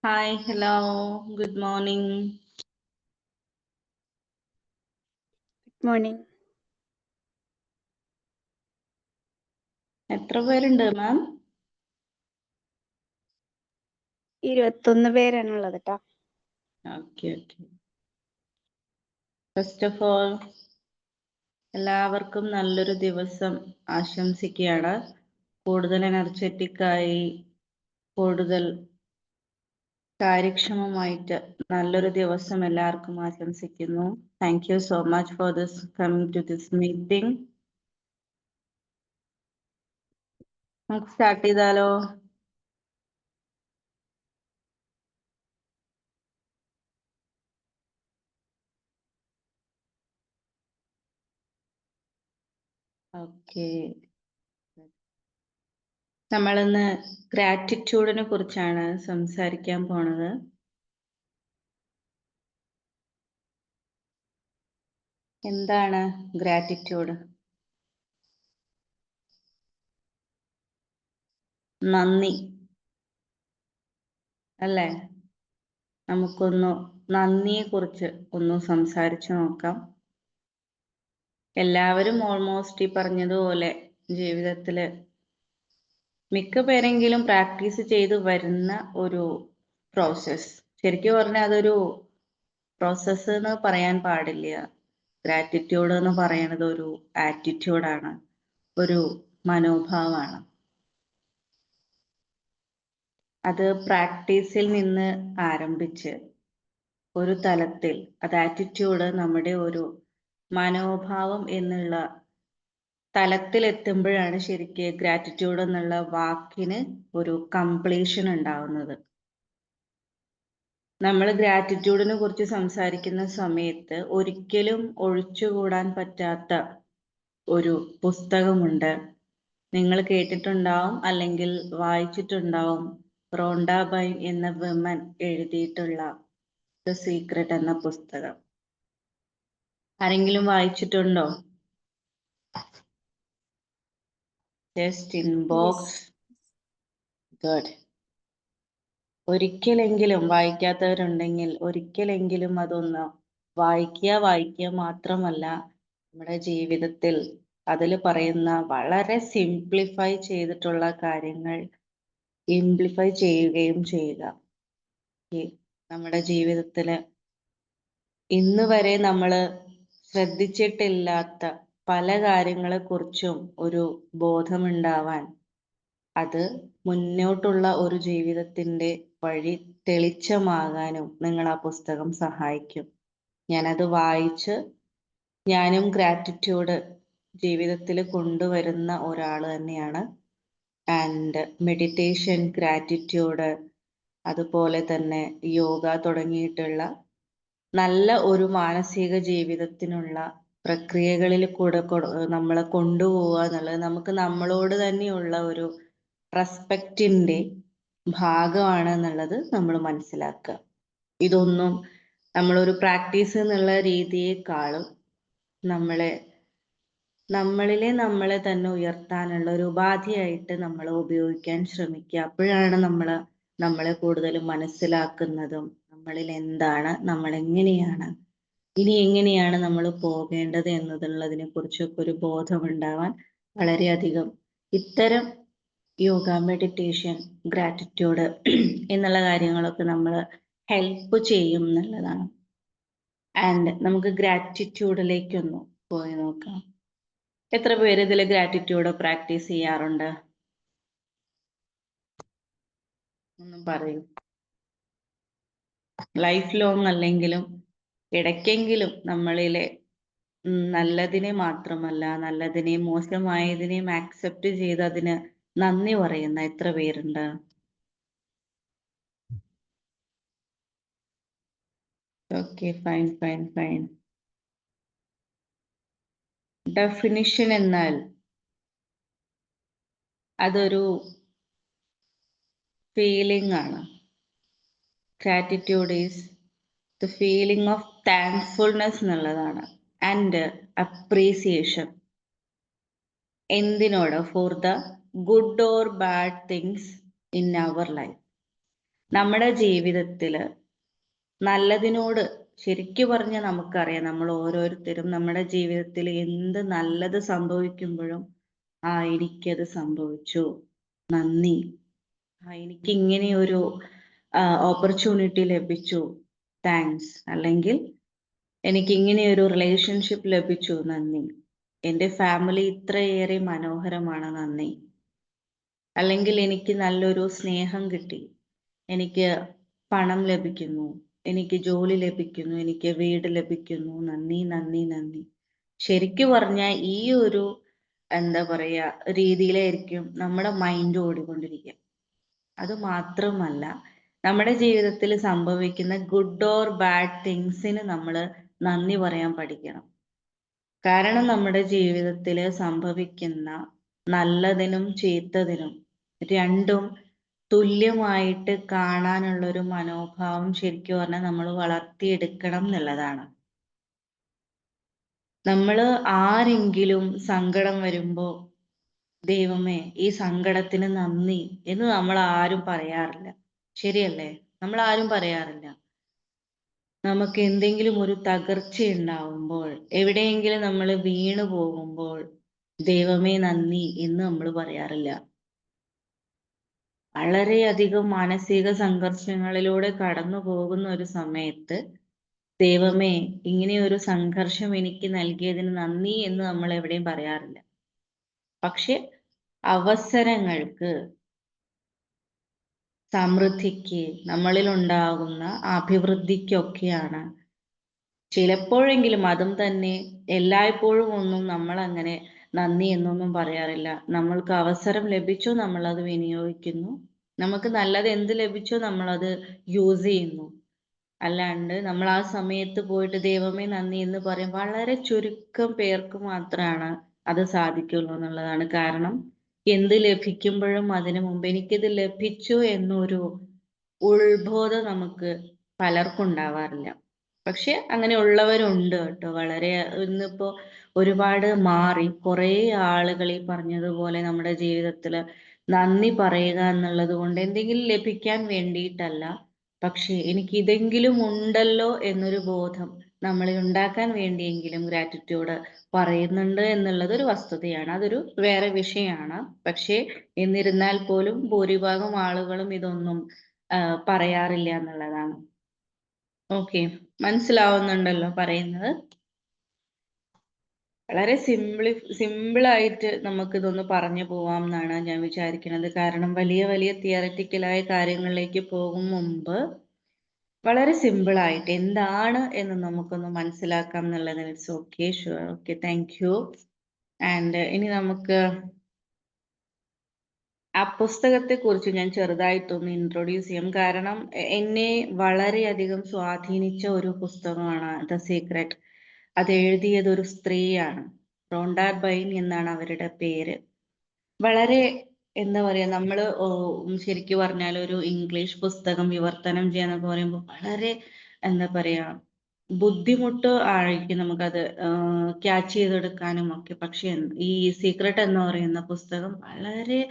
Hi, hello, good morning. Good morning. എത്ര പേരുണ്ട് മാം? 21 പേരാണുള്ളത് കേട്ടോ. ഓക്കെ. ഫസ്റ്റ് ഓഫ് ഓൾ എല്ലാവർക്കും നല്ലൊരു ദിവസം ആശംസിക്കുകയാണ്. കൂടുതൽ എനർജറ്റിക് ആയി കൂടുതൽ കാര്യക്ഷമമായിട്ട് നല്ലൊരു ദിവസം എല്ലാവർക്കും ആശംസിക്കുന്നു. Thank you so much for this coming to this meeting. നമുക്ക് സ്റ്റാർട്ട് ചെയ്താലോ? ഓക്കെ, നമ്മളിന്ന് ഗ്രാറ്റിറ്റ്യൂഡിനെ കുറിച്ചാണ് സംസാരിക്കാൻ പോണത്. എന്താണ് ഗ്രാറ്റിറ്റ്യൂഡ്? നന്ദി അല്ലേ? നമുക്കൊന്ന് നന്ദിയെ കുറിച്ച് ഒന്ന് സംസാരിച്ചു നോക്കാം. എല്ലാവരും ഓൾമോസ്റ്റ് ഈ പറഞ്ഞതുപോലെ ജീവിതത്തില് മിക്ക പേരെങ്കിലും പ്രാക്ടീസ് ചെയ്ത് വരുന്ന ഒരു പ്രോസസ്. ശരിക്കും പറഞ്ഞാൽ അതൊരു പ്രോസസ്സ് എന്ന് പറയാൻ പാടില്ല. ഗ്രാറ്റിറ്റ്യൂഡ് എന്ന് പറയുന്നത് ഒരു ആറ്റിറ്റ്യൂഡാണ്, ഒരു മനോഭാവമാണ്. അത് പ്രാക്ടീസിൽ നിന്ന് ആരംഭിച്ച് ഒരു തലത്തിൽ അത് ആറ്റിറ്റ്യൂഡ് നമ്മുടെ ഒരു മനോഭാവം എന്നുള്ള തലത്തിൽ എത്തുമ്പോഴാണ് ശരിക്ക് ഗ്രാറ്റിറ്റ്യൂഡ് എന്നുള്ള വാക്കിന് ഒരു കംപ്ലീഷൻ ഉണ്ടാവുന്നത്. നമ്മൾ ഗ്രാറ്റിറ്റ്യൂഡിനെ കുറിച്ച് സംസാരിക്കുന്ന സമയത്ത് ഒരിക്കലും ഒഴിച്ചുകൂടാൻ പറ്റാത്ത ഒരു പുസ്തകമുണ്ട്. നിങ്ങൾ കേട്ടിട്ടുണ്ടാവും അല്ലെങ്കിൽ വായിച്ചിട്ടുണ്ടാവും. റോണ്ട ബൈൻ എന്ന വിമൻ എഴുതിയിട്ടുള്ള ദ സീക്രട്ട് എന്ന പുസ്തകം. ആരെങ്കിലും വായിച്ചിട്ടുണ്ടോ? Just inbox. ഗുഡ്. ഒരിക്കലെങ്കിലും വായിക്കാത്തവരുണ്ടെങ്കിൽ ഒരിക്കലെങ്കിലും അതൊന്ന് വായിക്കുക മാത്രമല്ല നമ്മുടെ ജീവിതത്തിൽ അതിൽ പറയുന്ന വളരെ സിംപ്ലിഫൈ ചെയ്തിട്ടുള്ള കാര്യങ്ങൾ ഇംപ്ലിഫൈ ചെയ്യുകയും ചെയ്യുക. നമ്മുടെ ജീവിതത്തില് ഇന്ന് വരെ നമ്മൾ ശ്രദ്ധിച്ചിട്ടില്ലാത്ത പല കാര്യങ്ങളെ കുറിച്ചും ഒരു ബോധമുണ്ടാവാൻ, അത് മുന്നോട്ടുള്ള ഒരു ജീവിതത്തിന്റെ വഴി തെളിച്ചമാകാനും നിങ്ങൾ ആ പുസ്തകം സഹായിക്കും. ഞാനത് വായിച്ച് ഞാനും ഗ്രാറ്റിറ്റ്യൂഡ് ജീവിതത്തിൽ കൊണ്ടുവരുന്ന ഒരാൾ തന്നെയാണ്. ആൻഡ് മെഡിറ്റേഷൻ, ഗ്രാറ്റിറ്റ്യൂഡ്, അതുപോലെ തന്നെ യോഗ തുടങ്ങിയിട്ടുള്ള നല്ല ഒരു മാനസിക ജീവിതത്തിനുള്ള പ്രക്രിയകളിൽ കൂടെ നമ്മളെ കൊണ്ടുപോവുക എന്നുള്ളത് നമുക്ക് നമ്മളോട് തന്നെയുള്ള ഒരു റെസ്പെക്റ്റിന്റെ ഭാഗമാണ് എന്നുള്ളത് നമ്മൾ മനസ്സിലാക്കുക. ഇതൊന്നും നമ്മളൊരു പ്രാക്ടീസ് എന്നുള്ള രീതിയെക്കാളും നമ്മളിലെ നമ്മളെ തന്നെ ഉയർത്താനുള്ള ഒരു ഉപാധിയായിട്ട് നമ്മൾ ഉപയോഗിക്കാൻ ശ്രമിക്കുക. അപ്പോഴാണ് നമ്മളെ കൂടുതൽ മനസ്സിലാക്കുന്നതും നമ്മളിൽ എന്താണ്, നമ്മൾ എങ്ങനെയാണ്, ഇനി എങ്ങനെയാണ് നമ്മൾ പോകേണ്ടത് എന്നതിനെ കുറിച്ചൊക്കെ ഒരു ബോധമുണ്ടാവാൻ വളരെയധികം ഇത്തരം യോഗ, മെഡിറ്റേഷൻ, ഗ്രാറ്റിറ്റ്യൂഡ് എന്നുള്ള കാര്യങ്ങളൊക്കെ നമ്മൾ ഹെൽപ്പ് ചെയ്യും എന്നുള്ളതാണ്. ആൻഡ് നമുക്ക് ഗ്രാറ്റിറ്റ്യൂഡിലേക്കൊന്ന് പോയി നോക്കാം. എത്ര പേര് ഇതിൽ ഗ്രാറ്റിറ്റ്യൂഡ് പ്രാക്ടീസ് ചെയ്യാറുണ്ട്? ഒന്നും പറയൂ. ലൈഫ് ലോങ് അല്ലെങ്കിലും ഇടയ്ക്കെങ്കിലും നമ്മളിലെ നല്ലതിനെ മാത്രമല്ല നല്ലതിനെയും മോശമായതിനെയും ആക്സെപ്റ്റ് ചെയ്ത് അതിന് നന്ദി പറയുന്ന എത്ര പേരുണ്ട്? Okay, fine. ഡെഫിനിഷൻ എന്നാൽ അതൊരു ഫീലിംഗ് ആണ്. Gratitude is the feeling of thankfulness എന്നുള്ളതാണ്. And appreciation. എന്തിനോട്? For the good or bad things in our life. നമ്മുടെ ജീവിതത്തില് നല്ലതിനോട് ശരിക്കു പറഞ്ഞ നമുക്കറിയാം, നമ്മൾ ഓരോരുത്തരും നമ്മുടെ ജീവിതത്തിൽ എന്ത് നല്ലത് സംഭവിക്കുമ്പോഴും എനിക്കത് സംഭവിച്ചു, നന്ദി, എനിക്ക് ഇങ്ങനെ ഒരു ഓപ്പർച്യൂണിറ്റി ലഭിച്ചു, താങ്ക്സ്, അല്ലെങ്കിൽ എനിക്ക് ഇങ്ങനെ ഒരു റിലേഷൻഷിപ്പ് ലഭിച്ചു, നന്ദി, എൻ്റെ ഫാമിലി ഇത്രയേറെ മനോഹരമാണ്, നന്ദി, അല്ലെങ്കിൽ എനിക്ക് നല്ലൊരു സ്നേഹം കിട്ടി, എനിക്ക് പണം ലഭിക്കുന്നു, എനിക്ക് ജോലി ലഭിക്കുന്നു, എനിക്ക് വീട് ലഭിക്കുന്നു, നന്ദി, നന്ദി, നന്ദി. ശരിക്കു പറഞ്ഞാൽ ഈ ഒരു എന്താ പറയാ രീതിയിലായിരിക്കും നമ്മുടെ മൈൻഡ് ഓടിക്കൊണ്ടിരിക്കുക. അത് മാത്രമല്ല, നമ്മുടെ ജീവിതത്തിൽ സംഭവിക്കുന്ന ഗുഡ് ഓർ ബാഡ് തിങ്സിന് നമ്മൾ നന്ദി പറയാൻ പഠിക്കണം. കാരണം നമ്മുടെ ജീവിതത്തിൽ സംഭവിക്കുന്ന നല്ലതിനും ചീത്തതിനും രണ്ടും തുല്യമായിട്ട് കാണാനുള്ള ഒരു മനോഭാവം ശരിക്കും പറഞ്ഞാൽ നമ്മൾ വളർത്തിയെടുക്കണം എന്നുള്ളതാണ്. നമ്മൾ ആരെങ്കിലും സങ്കടം വരുമ്പോ ദൈവമേ ഈ സങ്കടത്തിന് നന്ദി എന്ന് നമ്മൾ ആരും പറയാറില്ല, ശരിയല്ലേ? നമ്മൾ ആരും പറയാറില്ല. നമുക്ക് എന്തെങ്കിലും ഒരു തകർച്ച ഉണ്ടാവുമ്പോൾ, എവിടെയെങ്കിലും നമ്മൾ വീണു പോകുമ്പോൾ ദൈവമേ നന്ദി എന്ന് നമ്മൾ പറയാറില്ല. വളരെയധികം മാനസിക സംഘർഷങ്ങളിലൂടെ കടന്നു പോകുന്ന ഒരു സമയത്ത് ദൈവമേ ഇങ്ങനെ ഒരു സംഘർഷം എനിക്ക് നൽകിയതിന് നന്ദി എന്ന് നമ്മൾ എവിടെയും പറയാറില്ല. പക്ഷെ അവസരങ്ങൾക്ക്, സമൃദ്ധിക്ക്, നമ്മളിൽ ഉണ്ടാകുന്ന അഭിവൃദ്ധിക്കൊക്കെയാണ് ചിലപ്പോഴെങ്കിലും, അതും തന്നെ എല്ലായ്പ്പോഴും ഒന്നും നമ്മൾ അങ്ങനെ നന്ദി എന്നൊന്നും പറയാറില്ല. നമ്മൾക്ക് അവസരം ലഭിച്ചോ നമ്മൾ അത് വിനിയോഗിക്കുന്നു, നമുക്ക് നല്ലത് എന്ത് ലഭിച്ചോ നമ്മൾ അത് യൂസ് ചെയ്യുന്നു. അല്ലാണ്ട് നമ്മൾ ആ സമയത്ത് പോയിട്ട് ദൈവമേ നന്ദി എന്ന് പറയും വളരെ ചുരുക്കം പേർക്ക് മാത്രമാണ് അത് സാധിക്കുള്ളൂ എന്നുള്ളതാണ്. കാരണം എന്ത് ലഭിക്കുമ്പോഴും അതിനു മുമ്പ് എനിക്കിത് ലഭിച്ചു എന്നൊരു ഉൾബോധം നമുക്ക് പലർക്കും ഉണ്ടാവാറില്ല. പക്ഷെ അങ്ങനെ ഉള്ളവരുണ്ട് കേട്ടോ. വളരെ ഇന്നിപ്പോ ഒരുപാട് മാറി. കുറേ ആളുകൾ ഈ പറഞ്ഞതുപോലെ നമ്മുടെ ജീവിതത്തിൽ നന്ദി പറയുക എന്നുള്ളത് കൊണ്ട് എന്തെങ്കിലും ലഭിക്കാൻ വേണ്ടിയിട്ടല്ല, പക്ഷെ എനിക്ക് ഇതെങ്കിലും ഉണ്ടല്ലോ എന്നൊരു ബോധം നമ്മളിൽ ഉണ്ടാക്കാൻ വേണ്ടിയെങ്കിലും ഗ്രാറ്റിറ്റ്യൂഡ് പറയുന്നുണ്ട് എന്നുള്ളത് ഒരു വസ്തുതയാണ്. അതൊരു വേറെ വിഷയമാണ്. പക്ഷേ എന്നിരുന്നാൽ പോലും ഭൂരിഭാഗം ആളുകളും ഇതൊന്നും പറയാറില്ല എന്നുള്ളതാണ്. ഓക്കെ, മനസ്സിലാവുന്നുണ്ടല്ലോ പറയുന്നത്? വളരെ സിമ്പിളായിട്ട് നമുക്ക് ഇതൊന്ന് പറഞ്ഞു പോവാം എന്നാണ് ഞാൻ വിചാരിക്കുന്നത്. കാരണം വലിയ വലിയ തിയററ്റിക്കലായ കാര്യങ്ങളിലേക്ക് പോകും മുമ്പ് വളരെ സിമ്പിളായിട്ട് എന്താണ് എന്ന് നമുക്കൊന്ന് മനസ്സിലാക്കാം എന്നുള്ളതിന് it's okay, sure, okay, thank U. And ഇനി നമുക്ക് ആ പുസ്തകത്തെ കുറിച്ച് ഞാൻ ചെറുതായിട്ടൊന്ന് ഇൻട്രൊഡ്യൂസ് ചെയ്യും. കാരണം എന്നെ വളരെയധികം സ്വാധീനിച്ച ഒരു പുസ്തകമാണ് ദ സീക്രട്ട്. അത് എഴുതിയത് ഒരു സ്ത്രീയാണ്, റോണ്ട ബൈൻ എന്നാണ് അവരുടെ പേര്. വളരെ എന്താ പറയാ, നമ്മള് ശരിക്കും പറഞ്ഞാൽ ഒരു ഇംഗ്ലീഷ് പുസ്തകം വിവർത്തനം ചെയ്യാന്നൊക്കെ പറയുമ്പോൾ വളരെ എന്താ പറയാ ബുദ്ധിമുട്ട് ആയിരിക്കും നമുക്കത് ക്യാച്ച് ചെയ്തെടുക്കാനും ഒക്കെ. പക്ഷെ ഈ സീക്രട്ട് എന്ന് പറയുന്ന പുസ്തകം വളരെ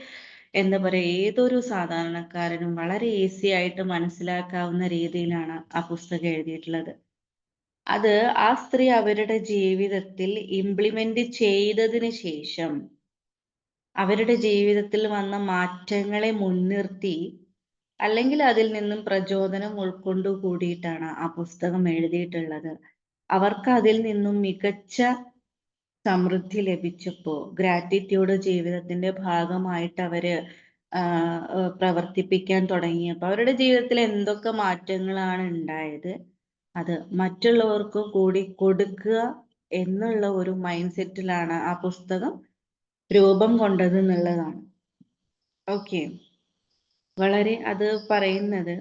എന്താ പറയാ ഏതൊരു സാധാരണക്കാരനും വളരെ ഈസി ആയിട്ട് മനസ്സിലാക്കാവുന്ന രീതിയിലാണ് ആ പുസ്തകം എഴുതിയിട്ടുള്ളത്. അത് ആ സ്ത്രീ അവരുടെ ജീവിതത്തിൽ ഇംപ്ലിമെന്റ് ചെയ്തതിന് ശേഷം അവരുടെ ജീവിതത്തിൽ വന്ന മാറ്റങ്ങളെ മുൻനിർത്തി, അല്ലെങ്കിൽ അതിൽ നിന്നും പ്രചോദനം ഉൾക്കൊണ്ടു കൂടിയിട്ടാണ് ആ പുസ്തകം എഴുതിയിട്ടുള്ളത്. അവർക്ക് അതിൽ നിന്നും മികച്ച സമൃദ്ധി ലഭിച്ചപ്പോൾ ഗ്രാറ്റിറ്റ്യൂഡ് ജീവിതത്തിന്റെ ഭാഗമായിട്ട് അവര് പ്രവർത്തിപ്പിക്കാൻ തുടങ്ങിയപ്പോൾ അവരുടെ ജീവിതത്തിൽ എന്തൊക്കെ മാറ്റങ്ങളാണ് ഉണ്ടായത്, അത് മറ്റുള്ളവർക്ക് കൂടി കൊടുക്കുക എന്നുള്ള ഒരു മൈൻഡ് സെറ്റിലാണ് ആ പുസ്തകം രൂപം കൊണ്ടത് എന്നുള്ളതാണ്. ഓക്കെ, വളരെ അത് പറയുന്നത്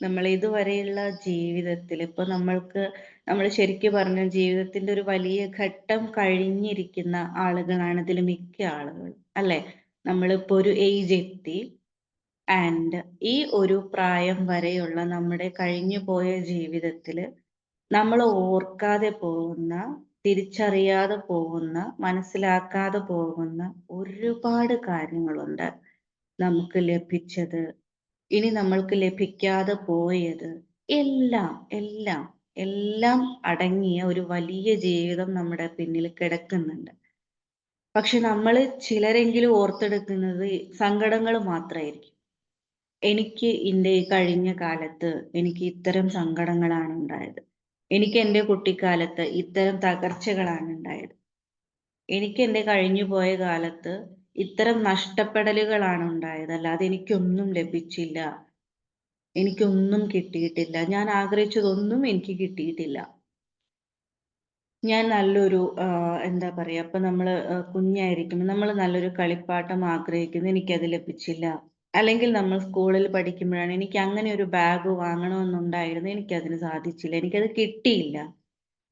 നമ്മൾ ഇതുവരെയുള്ള ജീവിതത്തിൽ ഇപ്പൊ നമ്മൾ ശരിക്കും പറഞ്ഞ ജീവിതത്തിന്റെ ഒരു വലിയ ഘട്ടം കഴിഞ്ഞിരിക്കുന്ന ആളുകളാണ് ഇതിൽ മിക്ക ആളുകൾ, അല്ലെ? നമ്മളിപ്പോ ഒരു ഏജ് എത്തി, ആൻഡ് ഈ ഒരു പ്രായം വരെയുള്ള നമ്മുടെ കഴിഞ്ഞു പോയ ജീവിതത്തിൽ നമ്മൾ ഓർക്കാതെ പോകുന്ന, തിരിച്ചറിയാതെ പോകുന്ന, മനസ്സിലാക്കാതെ പോകുന്ന ഒരുപാട് കാര്യങ്ങളുണ്ട്. നമുക്ക് ലഭിച്ചത്, ഇനി നമ്മൾക്ക് ലഭിക്കാതെ പോയത് എല്ലാം എല്ലാം എല്ലാം അടങ്ങിയ ഒരു വലിയ ജീവിതം നമ്മുടെ പിന്നിൽ കിടക്കുന്നുണ്ട്. പക്ഷെ നമ്മൾ ചിലരെങ്കിലും ഓർത്തെടുക്കുന്നത് സങ്കടങ്ങൾ മാത്രമായിരിക്കും. എനിക്ക് എൻ്റെ ഈ കഴിഞ്ഞ കാലത്ത് എനിക്ക് ഇത്തരം സങ്കടങ്ങളാണ് ഉണ്ടായത്. എനിക്ക് എൻ്റെ കുട്ടിക്കാലത്ത് ഇത്തരം തകർച്ചകളാണ് ഉണ്ടായത്. എനിക്ക് എൻ്റെ കഴിഞ്ഞുപോയ കാലത്ത് ഇത്തരം നഷ്ടപ്പെടലുകളാണ് ഉണ്ടായത്. അല്ലാതെ എനിക്കൊന്നും ലഭിച്ചില്ല. എനിക്കൊന്നും കിട്ടിയിട്ടില്ല. ഞാൻ ആഗ്രഹിച്ചതൊന്നും എനിക്ക് കിട്ടിയിട്ടില്ല. ഞാൻ നല്ലൊരു എന്താ പറയാ, ഇപ്പൊ നമ്മള് കുഞ്ഞായിരിക്കുമ്പോ നമ്മള് നല്ലൊരു കളിപ്പാട്ടം ആഗ്രഹിക്കുന്നു. എനിക്കത് ലഭിച്ചില്ല. അല്ലെങ്കിൽ നമ്മൾ സ്കൂളിൽ പഠിക്കുമ്പോഴാണ് എനിക്ക് അങ്ങനെ ഒരു ബാഗ് വാങ്ങണമെന്നുണ്ടായിരുന്നു. എനിക്കതിന് സാധിച്ചില്ല. എനിക്കത് കിട്ടിയില്ല.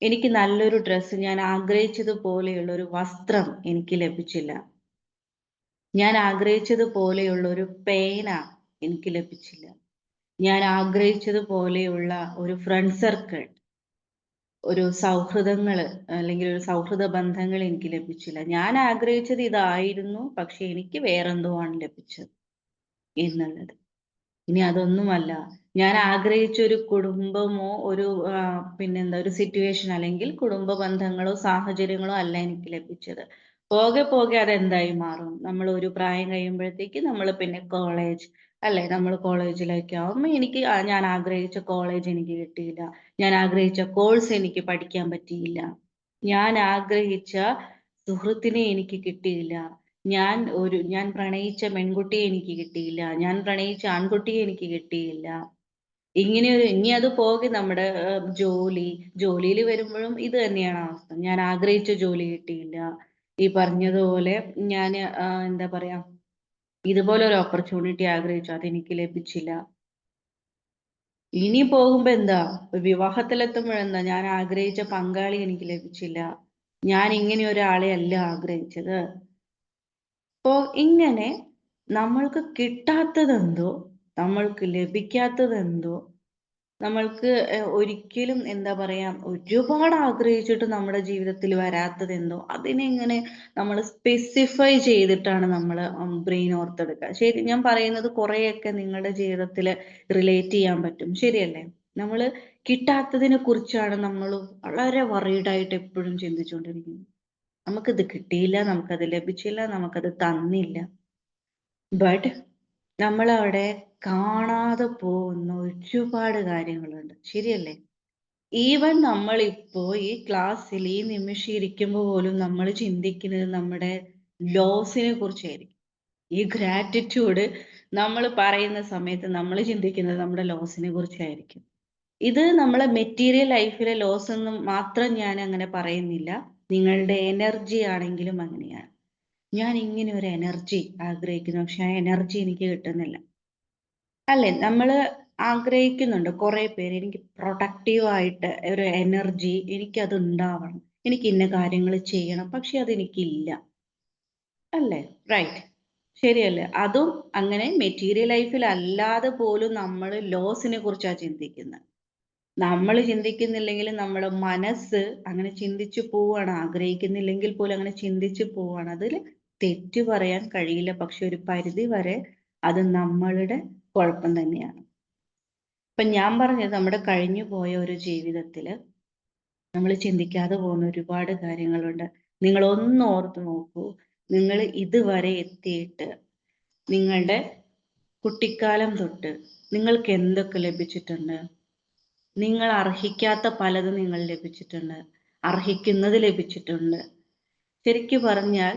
എനിക്ക് നല്ലൊരു ഡ്രസ്സ്, ഞാൻ ആഗ്രഹിച്ചതുപോലെയുള്ള ഒരു വസ്ത്രം എനിക്ക് ലഭിച്ചില്ല. ഞാൻ ആഗ്രഹിച്ചതുപോലെയുള്ള ഒരു പേന എനിക്ക് ലഭിച്ചില്ല. ഞാൻ ആഗ്രഹിച്ചതുപോലെയുള്ള ഒരു ഫ്രണ്ട് സർക്കിൾ, ഒരു സൗഹൃദങ്ങള് അല്ലെങ്കിൽ ഒരു സൗഹൃദ ബന്ധങ്ങൾ എനിക്ക് ലഭിച്ചില്ല. ഞാൻ ആഗ്രഹിച്ചത് ഇതായിരുന്നു. പക്ഷെ എനിക്ക് വേറെന്തോ ആണ് ലഭിച്ചത് എന്നുള്ളത്. ഇനി അതൊന്നുമല്ല. ഞാൻ ആഗ്രഹിച്ച ഒരു കുടുംബമോ ഒരു പിന്നെന്താ ഒരു സിറ്റുവേഷൻ അല്ലെങ്കിൽ കുടുംബ ബന്ധങ്ങളോ സാഹചര്യങ്ങളോ അല്ല എനിക്ക് ലഭിച്ചത്. പോകെ പോകെ അതെന്തായി മാറും? നമ്മൾ ഒരു പ്രായം കഴിയുമ്പോഴത്തേക്ക് നമ്മൾ പിന്നെ കോളേജ്, അല്ലെ? നമ്മൾ കോളേജിലേക്ക് ആവുമ്പോ എനിക്ക് ഞാൻ ആഗ്രഹിച്ച കോളേജ് എനിക്ക് കിട്ടിയില്ല. ഞാൻ ആഗ്രഹിച്ച കോഴ്സ് എനിക്ക് പഠിക്കാൻ പറ്റിയില്ല. ഞാൻ ആഗ്രഹിച്ച സുഹൃത്തിനെ എനിക്ക് കിട്ടിയില്ല. ഞാൻ പ്രണയിച്ച പെൺകുട്ടിയെ എനിക്ക് കിട്ടിയില്ല. ഞാൻ പ്രണയിച്ച ആൺകുട്ടിയെ എനിക്ക് കിട്ടിയില്ല. ഇനി അത് പോകെ നമ്മുടെ ജോലിയിൽ വരുമ്പോഴും ഇത് തന്നെയാണ് അവസ്ഥ. ഞാൻ ആഗ്രഹിച്ച ജോലി കിട്ടിയില്ല. ഈ പറഞ്ഞതുപോലെ ഞാന് എന്താ പറയാ, ഇതുപോലെ ഒരു ഓപ്പർച്യൂണിറ്റി ആഗ്രഹിച്ചു. അതെനിക്ക് ലഭിച്ചില്ല. ഇനി പോകുമ്പോ എന്താ? വിവാഹത്തിലെത്തുമ്പോഴെന്താ? ഞാൻ ആഗ്രഹിച്ച പങ്കാളി എനിക്ക് ലഭിച്ചില്ല. ഞാൻ ഇങ്ങനെ ഒരാളെ അല്ല ആഗ്രഹിച്ചത്. അപ്പോ ഇങ്ങനെ നമ്മൾക്ക് കിട്ടാത്തതെന്തോ, നമ്മൾക്ക് ലഭിക്കാത്തതെന്തോ, നമ്മൾക്ക് ഒരിക്കലും എന്താ പറയാ, ഒരുപാട് ആഗ്രഹിച്ചിട്ട് നമ്മുടെ ജീവിതത്തിൽ വരാത്തതെന്തോ, അതിനെങ്ങനെ നമ്മൾ സ്പെസിഫൈ ചെയ്തിട്ടാണ് നമ്മൾ ബ്രെയിൻ ഓർത്തെടുക്കുക. ശരി, ഞാൻ പറയുന്നത് കുറെയൊക്കെ നിങ്ങളുടെ ജീവിതത്തിൽ റിലേറ്റ് ചെയ്യാൻ പറ്റും. ശരിയല്ലേ? നമ്മൾ കിട്ടാത്തതിനെ കുറിച്ചാണ് നമ്മൾ വളരെ worried ആയിട്ട് എപ്പോഴും ചിന്തിച്ചുകൊണ്ടിരിക്കുന്നത്. നമുക്കിത് കിട്ടിയില്ല, നമുക്കത് ലഭിച്ചില്ല, നമുക്കത് തന്നില്ല. ബട്ട് നമ്മളവിടെ കാണാതെ പോകുന്ന ഒരുപാട് കാര്യങ്ങളുണ്ട്. ശരിയല്ലേ? ഈവൻ നമ്മളിപ്പോ ഈ ക്ലാസ്സിൽ ഈ നിമിഷം ഇരിക്കുമ്പോ പോലും നമ്മൾ ചിന്തിക്കുന്നത് നമ്മുടെ ലോസിനെ കുറിച്ചായിരിക്കും. ഈ ഗ്രാറ്റിറ്റ്യൂഡ് നമ്മൾ പറയുന്ന സമയത്ത് നമ്മൾ ചിന്തിക്കുന്നത് നമ്മുടെ ലോസിനെ കുറിച്ചായിരിക്കും. ഇത് നമ്മളെ മെറ്റീരിയൽ ലൈഫിലെ ലോസ് എന്ന് മാത്രം ഞാൻ അങ്ങനെ പറയുന്നില്ല. നിങ്ങളുടെ എനർജി ആണെങ്കിലും അങ്ങനെയാണ്. ഞാൻ ഇങ്ങനെ ഒരു എനർജി ആഗ്രഹിക്കുന്നു. പക്ഷെ ആ എനർജി എനിക്ക് കിട്ടുന്നില്ല. അല്ലേ? നമ്മള് ആഗ്രഹിക്കുന്നുണ്ട്. കുറെ പേര് എനിക്ക് പ്രൊഡക്റ്റീവ് ആയിട്ട് ഒരു എനർജി എനിക്കത് ഉണ്ടാവണം. എനിക്ക് ഇന്ന കാര്യങ്ങൾ ചെയ്യണം. പക്ഷെ അതെനിക്കില്ല. അല്ലേ? റൈറ്റ്. ശരിയല്ലേ? അതും അങ്ങനെ മെറ്റീരിയൽ ലൈഫിൽ അല്ലാതെ പോലും നമ്മൾ ലോസിനെ കുറിച്ചാ ചിന്തിക്കുന്നത്. നമ്മൾ ചിന്തിക്കുന്നില്ലെങ്കിലും നമ്മുടെ മനസ്സ് അങ്ങനെ ചിന്തിച്ചു പോവാണ്. ആഗ്രഹിക്കുന്നില്ലെങ്കിൽ പോലും അങ്ങനെ ചിന്തിച്ചു പോവാണ്. അതില് തെറ്റ് പറയാൻ കഴിയില്ല. പക്ഷെ ഒരു പരിധി വരെ അത് നമ്മളുടെ കുഴപ്പം തന്നെയാണ്. ഇപ്പൊ ഞാൻ പറഞ്ഞത് നമ്മുടെ കഴിഞ്ഞു പോയ ഒരു ജീവിതത്തില് നമ്മൾ ചിന്തിക്കാതെ പോകുന്ന ഒരുപാട് കാര്യങ്ങളുണ്ട്. നിങ്ങൾ ഒന്ന് ഓർത്ത് നോക്കൂ. നിങ്ങൾ ഇതുവരെ എത്തിയിട്ട് നിങ്ങളുടെ കുട്ടിക്കാലം തൊട്ട് നിങ്ങൾക്ക് എന്തൊക്കെ ലഭിച്ചിട്ടുണ്ട്? നിങ്ങൾ അർഹിക്കാത്ത പലതും നിങ്ങൾ ലഭിച്ചിട്ടുണ്ട്. അർഹിക്കുന്നത് ലഭിച്ചിട്ടുണ്ട്. ശരിക്കു പറഞ്ഞാൽ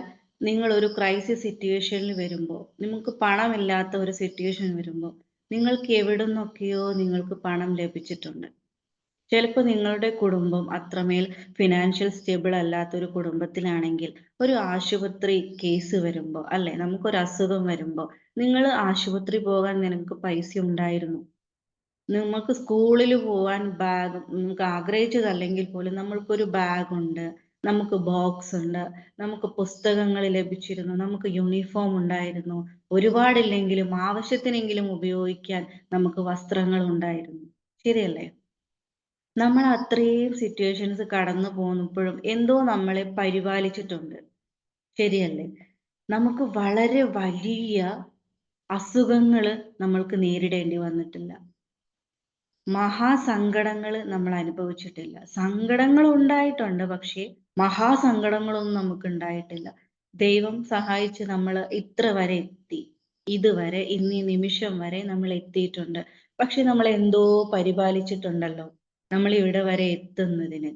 നിങ്ങൾ ഒരു ക്രൈസിസ് സിറ്റുവേഷനിൽ വരുമ്പോൾ, നിങ്ങൾക്ക് പണമില്ലാത്ത ഒരു സിറ്റുവേഷൻ വരുമ്പോൾ, നിങ്ങൾക്ക് എവിടുന്നൊക്കെയോ നിങ്ങൾക്ക് പണം ലഭിച്ചിട്ടുണ്ട്. ചിലപ്പോൾ നിങ്ങളുടെ കുടുംബം അത്രമേൽ ഫിനാൻഷ്യൽ സ്റ്റേബിൾ അല്ലാത്ത ഒരു കുടുംബത്തിലാണെങ്കിൽ ഒരു ആശുപത്രി കേസ് വരുമ്പോൾ, അല്ലെ, നമുക്കൊരു അസുഖം വരുമ്പോൾ നിങ്ങൾ ആശുപത്രി പോകാൻ നിനക്ക് പൈസ ഉണ്ടായിരുന്നു. നമുക്ക് സ്കൂളിൽ പോവാൻ ബാഗ് നമുക്ക് ആഗ്രഹിച്ചതല്ലെങ്കിൽ പോലും നമ്മൾക്കൊരു ബാഗ് ഉണ്ട്, നമുക്ക് ബോക്സ് ഉണ്ട്, നമുക്ക് പുസ്തകങ്ങൾ ലഭിച്ചിരുന്നു, നമുക്ക് യൂണിഫോം ഉണ്ടായിരുന്നു, ഒരുപാടില്ലെങ്കിലും ആവശ്യത്തിനെങ്കിലും ഉപയോഗിക്കാൻ നമുക്ക് വസ്ത്രങ്ങൾ ഉണ്ടായിരുന്നു. ശരിയല്ലേ? നമ്മൾ അത്രയും സിറ്റുവേഷൻസ് കടന്നു പോകുമ്പോഴും എന്തോ നമ്മളെ പരിപാലിച്ചിട്ടുണ്ട്. ശരിയല്ലേ? നമുക്ക് വളരെ വലിയ അസുഖങ്ങൾ നമ്മൾക്ക് നേരിടേണ്ടി വന്നിട്ടില്ല. മഹാസങ്കടങ്ങൾ നമ്മൾ അനുഭവിച്ചിട്ടില്ല. സങ്കടങ്ങൾ ഉണ്ടായിട്ടുണ്ട്, പക്ഷേ മഹാസങ്കടങ്ങളൊന്നും നമുക്ക് ഉണ്ടായിട്ടില്ല. ദൈവം സഹായിച്ച് നമ്മൾ ഇത്ര വരെ എത്തി. ഇതുവരെ ഇന്നീ നിമിഷം വരെ നമ്മൾ എത്തിയിട്ടുണ്ട്. പക്ഷെ നമ്മൾ എന്തോ പരിപാലിച്ചിട്ടുണ്ടല്ലോ നമ്മൾ ഇവിടെ വരെ എത്തുന്നതിന്.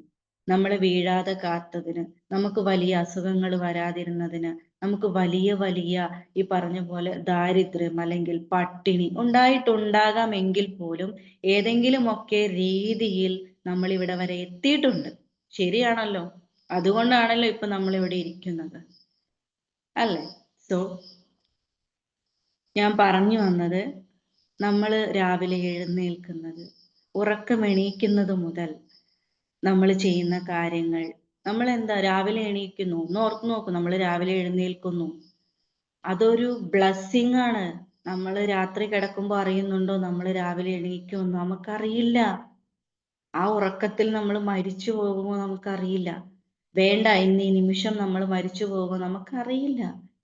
നമ്മൾ വീഴാതെ കാത്തതിന്, നമുക്ക് വലിയ അസുഖങ്ങൾ വരാതിരുന്നതിന്, നമുക്ക് വലിയ വലിയ ഈ പറഞ്ഞ പോലെ ദാരിദ്ര്യം അല്ലെങ്കിൽ പട്ടിണി ഉണ്ടായിട്ടുണ്ടാകാമെങ്കിൽ പോലും ഏതെങ്കിലുമൊക്കെ രീതിയിൽ നമ്മൾ ഇവിടെ വരെ എത്തിയിട്ടുണ്ട്. ശരിയാണല്ലോ? അതുകൊണ്ടാണല്ലോ ഇപ്പൊ നമ്മൾ ഇവിടെ ഇരിക്കുന്നത്, അല്ലേ? സോ ഞാൻ പറഞ്ഞു വന്നത്, നമ്മൾ രാവിലെ എഴുന്നേൽക്കുന്നത്, ഉറക്കമെണീക്കുന്നത് മുതൽ നമ്മൾ ചെയ്യുന്ന കാര്യങ്ങൾ, നമ്മൾ എന്താ രാവിലെ എണീക്കുന്നു ഒന്ന് ഓർത്ത് നോക്കൂ. നമ്മൾ രാവിലെ എഴുന്നേൽക്കുന്നു, അതൊരു ബ്ലെസ്സിങ് ആണ്. നമ്മൾ രാത്രി കിടക്കുമ്പോൾ അറിയുന്നുണ്ടോ നമ്മൾ രാവിലെ എണീക്കുമെന്ന്? നമുക്കറിയില്ല. ആ ഉറക്കത്തിൽ നമ്മൾ മരിച്ചു പോകുമോ? നമുക്കറിയില്ല. വേണ്ട, ഇന്ന് ഈ നിമിഷം നമ്മൾ മരിച്ചു പോകുമോ? നമുക്കറിയില്ല.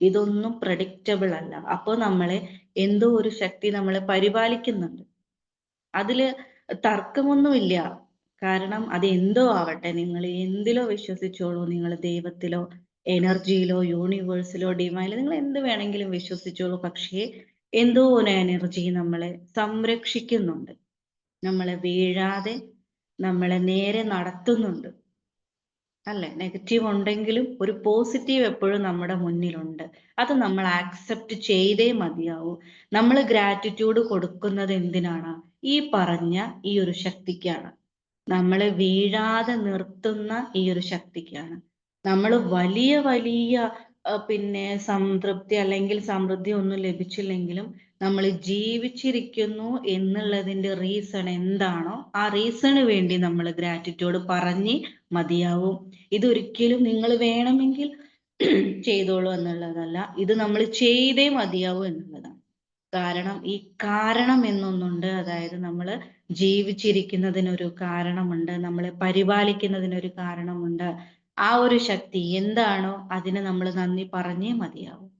ഇതൊന്നും പ്രഡിക്റ്റബിൾ അല്ല. അപ്പോൾ നമ്മളെ എന്തോ ഒരു ശക്തി നമ്മളെ പരിപാലിക്കുന്നുണ്ട്. അതില് തർക്കമൊന്നുമില്ല. കാരണം അത് എന്തോ ആവട്ടെ, നിങ്ങൾ എന്തിലോ വിശ്വസിച്ചോളൂ. നിങ്ങൾ ദൈവത്തിലോ എനർജിയിലോ യൂണിവേഴ്സിലോ ഡിവൈനിലോ നിങ്ങൾ എന്ത് വേണമെങ്കിലും വിശ്വസിച്ചോളൂ. പക്ഷേ എന്തോ ഒരു എനർജി നമ്മളെ സംരക്ഷിക്കുന്നുണ്ട്, നമ്മളെ വീഴാതെ നമ്മളെ നേരെ നടത്തുന്നുണ്ട്, അല്ലെ? നെഗറ്റീവ് ഉണ്ടെങ്കിലും ഒരു പോസിറ്റീവ് എപ്പോഴും നമ്മുടെ മുന്നിലുണ്ട്. അത് നമ്മൾ ആക്സെപ്റ്റ് ചെയ്തേ മതിയാവൂ. നമ്മൾ ഗ്രാറ്റിറ്റ്യൂഡ് കൊടുക്കുന്നത് എന്തിനാണ്? ഈ പറഞ്ഞ ഈ ഒരു ശക്തിക്കാണ്. നമ്മളെ വീഴാതെ നിർത്തുന്ന ഈ ഒരു ശക്തിക്കാണ്. നമ്മൾ വലിയ വലിയ പിന്നെ സംതൃപ്തി അല്ലെങ്കിൽ സമൃദ്ധി ഒന്നും ലഭിച്ചില്ലെങ്കിലും നമ്മൾ ജീവിച്ചിരിക്കുന്നു എന്നുള്ളതിന്റെ റീസൺ എന്താണോ ആ റീസണ് വേണ്ടി നമ്മൾ ഗ്രാറ്റിറ്റ്യൂഡ് പറഞ്ഞ് മതിയാവും. ഇതൊരിക്കലും നിങ്ങൾ വേണമെങ്കിൽ ചെയ്തോളൂ എന്നുള്ളതല്ല, ഇത് നമ്മൾ ചെയ്തേ മതിയാവൂ എന്നുള്ളതാണ്. കാരണം ഈ കാരണം എന്നൊന്നുണ്ട്. അതായത് നമ്മൾ ജീവിച്ചിരിക്കുന്നതിനൊരു കാരണമുണ്ട്, നമ്മളെ പരിപാലിക്കുന്നതിനൊരു കാരണമുണ്ട്. ആ ഒരു ശക്തി എന്താണോ അതിന് നമ്മൾ നന്ദി പറഞ്ഞേ മതിയാവും.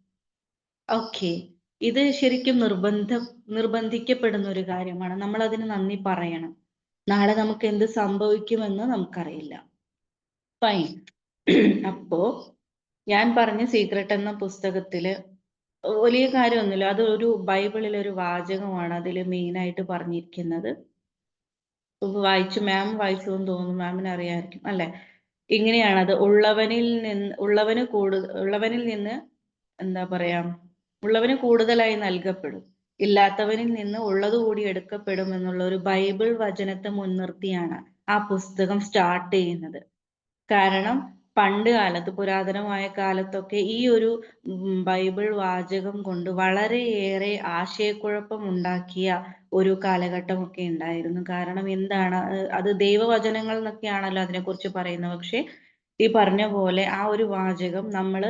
ഓക്കെ, ഇത് ശരിക്കും നിർബന്ധിക്കപ്പെടുന്ന ഒരു കാര്യമാണ്. നമ്മൾ അതിന് നന്ദി പറയണം. നാളെ നമുക്ക് എന്ത് സംഭവിക്കുമെന്ന് നമുക്കറിയില്ല. ഫൈൻ. അപ്പോ ഞാൻ പറഞ്ഞ സീക്രട്ട് എന്ന പുസ്തകത്തില് വലിയ കാര്യമൊന്നുമില്ല. അത് ഒരു ബൈബിളിലെ ഒരു വാചകമാണ്. അതിൽ മെയിൻ ആയിട്ട് പറഞ്ഞിരിക്കുന്നത്. വായിച്ചു, മാം വായിച്ചു എന്ന് തോന്നുന്നു, മാമിന് അറിയാമായിരിക്കും അല്ലെ? ഇങ്ങനെയാണത്: ഉള്ളവനിൽ നിന്ന് എന്താ പറയാ, ഉള്ളവന് കൂടുതലായി നൽകപ്പെടും, ഇല്ലാത്തവനിൽ നിന്ന് ഉള്ളത് കൂടി എടുക്കപ്പെടും എന്നുള്ള ഒരു ബൈബിൾ വചനത്തെ മുൻനിർത്തിയാണ് ആ പുസ്തകം സ്റ്റാർട്ട് ചെയ്യുന്നത്. കാരണം പണ്ട് കാലത്ത്, പുരാതനമായ കാലത്തൊക്കെ ഈ ഒരു ബൈബിൾ വാചകം കൊണ്ട് വളരെയേറെ ആശയക്കുഴപ്പം ഉണ്ടാക്കിയ ഒരു കാലഘട്ടമൊക്കെ ഉണ്ടായിരുന്നു. കാരണം എന്താണ്, അത് ദൈവവചനങ്ങൾ എന്നൊക്കെയാണല്ലോ അതിനെക്കുറിച്ച് പറയുന്നത്. പക്ഷെ ഈ പറഞ്ഞ പോലെ ആ ഒരു വാചകം നമ്മൾ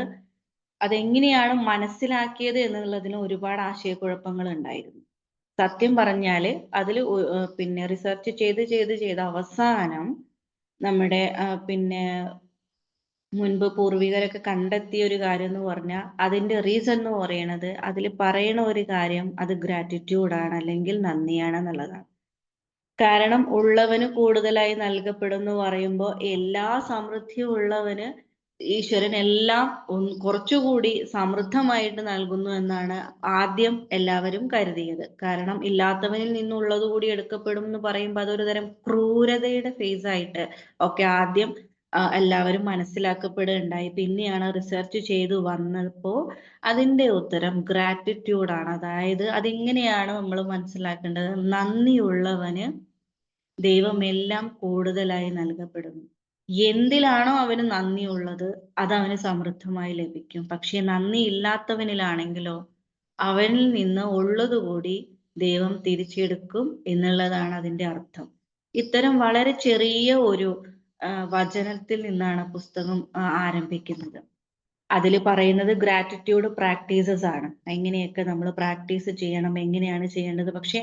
അതെങ്ങനെയാണ് മനസ്സിലാക്കിയത് എന്നുള്ളതിന് ഒരുപാട് ആശയക്കുഴപ്പങ്ങൾ ഉണ്ടായിരുന്നു. സത്യം പറഞ്ഞാല് അതിൽ പിന്നെ റിസർച്ച് ചെയ്ത് അവസാനം നമ്മുടെ പിന്നെ മുൻപ് പൂർവികരൊക്കെ കണ്ടെത്തിയ ഒരു കാര്യം എന്ന് പറഞ്ഞാൽ, അതിന്റെ റീസൺ എന്ന് പറയുന്നത്, അതിൽ പറയണ ഒരു കാര്യം അത് ഗ്രാറ്റിറ്റ്യൂഡ് ആണ്, അല്ലെങ്കിൽ നന്ദിയാണ് എന്നുള്ളതാണ്. കാരണം ഉള്ളവന് കൂടുതലായി നൽകപ്പെടും എന്ന് പറയുമ്പോൾ എല്ലാ സമൃദ്ധിയും ഉള്ളവന് ഈശ്വരൻ എല്ലാം കുറച്ചുകൂടി സമൃദ്ധമായിട്ട് നൽകുന്നു എന്നാണ് ആദ്യം എല്ലാവരും കരുതിയത്. കാരണം ഇല്ലാത്തവനിൽ നിന്നുള്ളത് കൂടി എടുക്കപ്പെടും എന്ന് പറയുമ്പോൾ അതൊരു തരം ക്രൂരതയുടെ ഫേസ് ആയിട്ട് ഒക്കെ ആദ്യം എല്ലാവരും മനസ്സിലാക്കപ്പെടുകയുണ്ടായി. പിന്നെയാണ് റിസർച്ച് ചെയ്തു വന്നപ്പോൾ അതിന്റെ ഉത്തരം ഗ്രാറ്റിറ്റ്യൂഡ് ആണ്. അതായത് അതെങ്ങനെയാണ് നമ്മൾ മനസ്സിലാക്കേണ്ടത്? നന്ദിയുള്ളവന് ദൈവം എല്ലാം കൂടുതലായി നൽകപ്പെടുന്നു. എന്തിലാണോ അവന് നന്ദിയുള്ളത് അത് അവന് സമൃദ്ധമായി ലഭിക്കും. പക്ഷെ നന്ദി ഇല്ലാത്തവനിലാണെങ്കിലോ അവനിൽ നിന്ന് ഉള്ളതുകൂടി ദൈവം തിരിച്ചെടുക്കും എന്നുള്ളതാണ് അതിന്റെ അർത്ഥം. ഇത്തരം വളരെ ചെറിയ ഒരു വചനത്തിൽ നിന്നാണ് പുസ്തകം ആരംഭിക്കുന്നത്. അതിൽ പറയുന്നത് ഗ്രാറ്റിറ്റ്യൂഡ് പ്രാക്ടീസസ് ആണ്, എങ്ങനെയൊക്കെ നമ്മൾ പ്രാക്ടീസ് ചെയ്യണം, എങ്ങനെയാണ് ചെയ്യേണ്ടത്. പക്ഷെ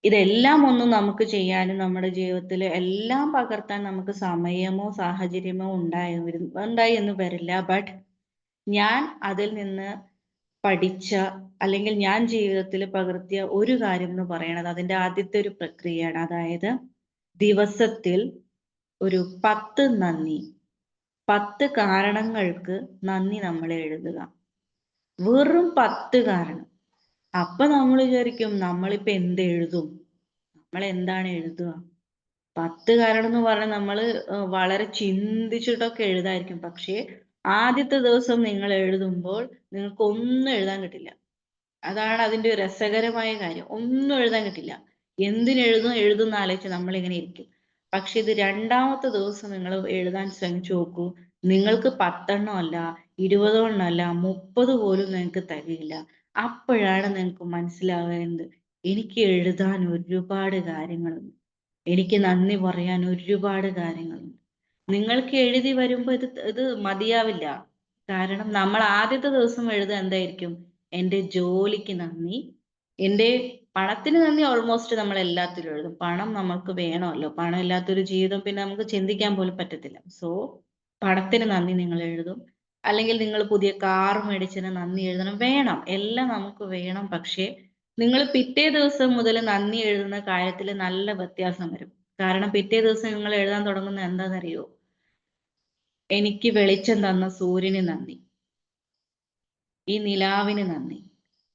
ഇതെല്ലാം ഒന്നും നമുക്ക് ചെയ്യാനും നമ്മുടെ ജീവിതത്തിൽ എല്ലാം പകർത്താൻ നമുക്ക് സമയമോ സാഹചര്യമോ ഉണ്ടായി എന്ന് വരില്ല. ബട്ട് ഞാൻ അതിൽ നിന്ന് പഠിച്ച അല്ലെങ്കിൽ ഞാൻ ജീവിതത്തിൽ പകർത്തിയ ഒരു കാര്യം എന്ന് പറയുന്നത് അതിന്റെ ആദ്യത്തെ ഒരു പ്രക്രിയയാണ്. അതായത് ദിവസത്തിൽ ഒരു 10 നന്ദി, 10 കാരണങ്ങൾക്ക് നന്ദി നമ്മൾ എഴുതുക. വെറും 10 കാരണം. അപ്പൊ നമ്മൾ വിചാരിക്കും നമ്മളിപ്പോ എന്ത് എഴുതും, നമ്മൾ എന്താണ് എഴുതുക? 10 കാരണം എന്ന് പറഞ്ഞാൽ നമ്മൾ വളരെ ചിന്തിച്ചിട്ടൊക്കെ എഴുതായിരിക്കും. പക്ഷേ ആദ്യത്തെ ദിവസം നിങ്ങൾ എഴുതുമ്പോൾ നിങ്ങൾക്ക് ഒന്നും എഴുതാൻ കിട്ടില്ല. അതാണ് അതിന്റെ ഒരു രസകരമായ കാര്യം. ഒന്നും എഴുതാൻ കിട്ടില്ല. എഴുതും ആലോചിച്ച് നമ്മളിങ്ങനെ ഇരിക്കും. പക്ഷെ ഇത് രണ്ടാമത്തെ ദിവസം നിങ്ങൾ എഴുതാൻ ശ്രമിച്ചു നോക്കൂ. നിങ്ങൾക്ക് 10 എണ്ണം അല്ല, 20 എണ്ണം അല്ല, 30 പോലും നിങ്ങൾക്ക് തികയില്ല. അപ്പോഴാണ് നിങ്ങൾക്ക് മനസ്സിലാകുന്നത് എനിക്ക് എഴുതാൻ ഒരുപാട് കാര്യങ്ങളുണ്ട്. എനിക്ക് നന്ദി പറയാൻ ഒരുപാട് കാര്യങ്ങളുണ്ട്. നിങ്ങൾക്ക് എഴുതി വരുമ്പോ ഇത് മതിയാവില്ല. കാരണം നമ്മൾ ആദ്യത്തെ ദിവസം എഴുതുക എന്തായിരിക്കും? എൻ്റെ ജോലിക്ക് നന്ദി, എൻ്റെ പണത്തിന് നന്ദി ഓൾമോസ്റ്റ് നമ്മൾ എല്ലാത്തിലും എഴുതും. പണം നമുക്ക് വേണമല്ലോ. പണം ഇല്ലാത്തൊരു ജീവിതം പിന്നെ നമുക്ക് ചിന്തിക്കാൻ പോലും പറ്റത്തില്ല. സോ പണത്തിന് നന്ദി നിങ്ങൾ എഴുതും. അല്ലെങ്കിൽ നിങ്ങൾ പുതിയ കാർ മേടിച്ചതിന് നന്ദി എഴുതണം. വേണം. എല്ലാം നമുക്ക് വേണം. പക്ഷേ നിങ്ങൾ പിറ്റേ ദിവസം മുതൽ നന്ദി എഴുതുന്ന കാര്യത്തിൽ നല്ല വ്യത്യാസം വരും. കാരണം പിറ്റേ ദിവസം നിങ്ങൾ എഴുതാൻ തുടങ്ങുന്നത് എന്താണെന്നറിയോ? എനിക്ക് വെളിച്ചം തന്ന സൂര്യന് നന്ദി, ഈ നിലാവിന് നന്ദി,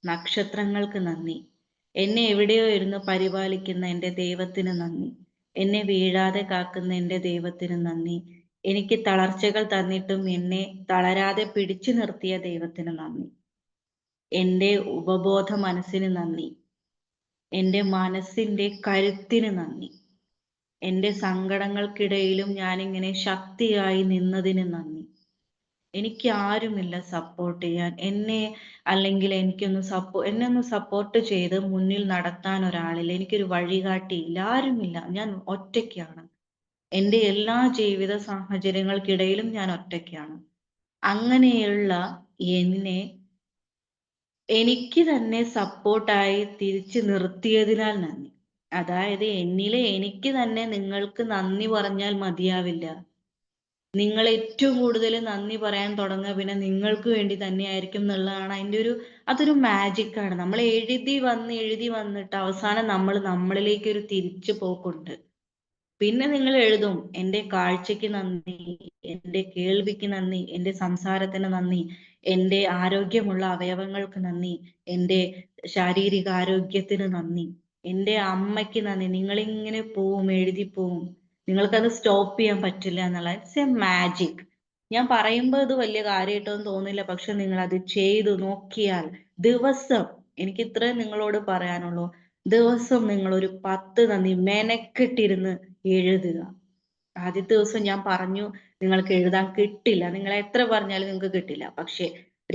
നക്ഷത്രങ്ങൾക്ക് നന്ദി, എന്നെ എവിടെയോ ഇരുന്ന് പരിപാലിക്കുന്ന എൻ്റെ ദൈവത്തിന് നന്ദി, എന്നെ വീഴാതെ കാക്കുന്ന എൻ്റെ ദൈവത്തിന് നന്ദി, എനിക്ക് തളർച്ചകൾ തന്നിട്ടും എന്നെ തളരാതെ പിടിച്ചു നിർത്തിയ ദൈവത്തിന് നന്ദി, എൻ്റെ ഉപബോധ മനസ്സിന് നന്ദി, എൻ്റെ മനസ്സിൻ്റെ കരുത്തിന് നന്ദി, എൻ്റെ സങ്കടങ്ങൾക്കിടയിലും ഞാനിങ്ങനെ ശക്തിയായി നിന്നതിന് നന്ദി. എനിക്ക് ആരുമില്ല സപ്പോർട്ട് ചെയ്യാൻ. അല്ലെങ്കിൽ എന്നെ ഒന്ന് സപ്പോർട്ട് ചെയ്ത് മുന്നിൽ നടത്താൻ ഒരാളില്ല. എനിക്കൊരു വഴികാട്ടിയില്ല. ആരുമില്ല. ഞാൻ ഒറ്റയ്ക്കാണ്. എൻ്റെ എല്ലാ ജീവിത സാഹചര്യങ്ങൾക്കിടയിലും ഞാൻ ഒറ്റയ്ക്കാണ്. അങ്ങനെയുള്ള എന്നെ എനിക്ക് തന്നെ സപ്പോർട്ടായി തിരിച്ചു നിർത്തിയതിനാൽ നന്ദി. അതായത് എന്നിലെ എനിക്ക് തന്നെ നിങ്ങൾക്ക് നന്ദി പറഞ്ഞാൽ മതിയാവില്ല. നിങ്ങൾ ഏറ്റവും കൂടുതൽ നന്ദി പറയാൻ തുടങ്ങുക പിന്നെ നിങ്ങൾക്ക് വേണ്ടി തന്നെയായിരിക്കും എന്നുള്ളതാണ് അതൊരു മാജിക് ആണ്. നമ്മൾ എഴുതി വന്നിട്ട് അവസാനം നമ്മളിലേക്ക് ഒരു തിരിച്ചു പോക്കുണ്ട്. പിന്നെ നിങ്ങൾ എഴുതും എൻ്റെ കാഴ്ചയ്ക്ക് നന്ദി, എൻ്റെ കേൾവിക്ക് നന്ദി, എൻ്റെ സംസാരത്തിന് നന്ദി, എൻ്റെ ആരോഗ്യമുള്ള അവയവങ്ങൾക്ക് നന്ദി, എൻ്റെ ശാരീരിക ആരോഗ്യത്തിന് നന്ദി, എൻ്റെ അമ്മയ്ക്ക് നന്ദി. നിങ്ങളിങ്ങനെ എഴുതി പോവും. നിങ്ങൾക്കത് സ്റ്റോപ്പ് ചെയ്യാൻ പറ്റില്ല എന്നുള്ള ഇറ്റ്സ് എ മാജിക്. ഞാൻ പറയുമ്പോൾ ഇത് വലിയ കാര്യമായിട്ടൊന്നും തോന്നില്ല. പക്ഷെ നിങ്ങൾ അത് ചെയ്തു നോക്കിയാൽ ദിവസം, എനിക്ക് ഇത്രയും നിങ്ങളോട് പറയാനുള്ളൂ, ദിവസം നിങ്ങൾ ഒരു 10 നന്ദി മെനക്കെട്ടിരുന്ന് എഴുതുക. ആദ്യത്തെ ദിവസം ഞാൻ പറഞ്ഞു നിങ്ങൾക്ക് എഴുതാൻ കിട്ടില്ല. നിങ്ങൾ എത്ര പറഞ്ഞാലും നിങ്ങൾക്ക് കിട്ടില്ല. പക്ഷെ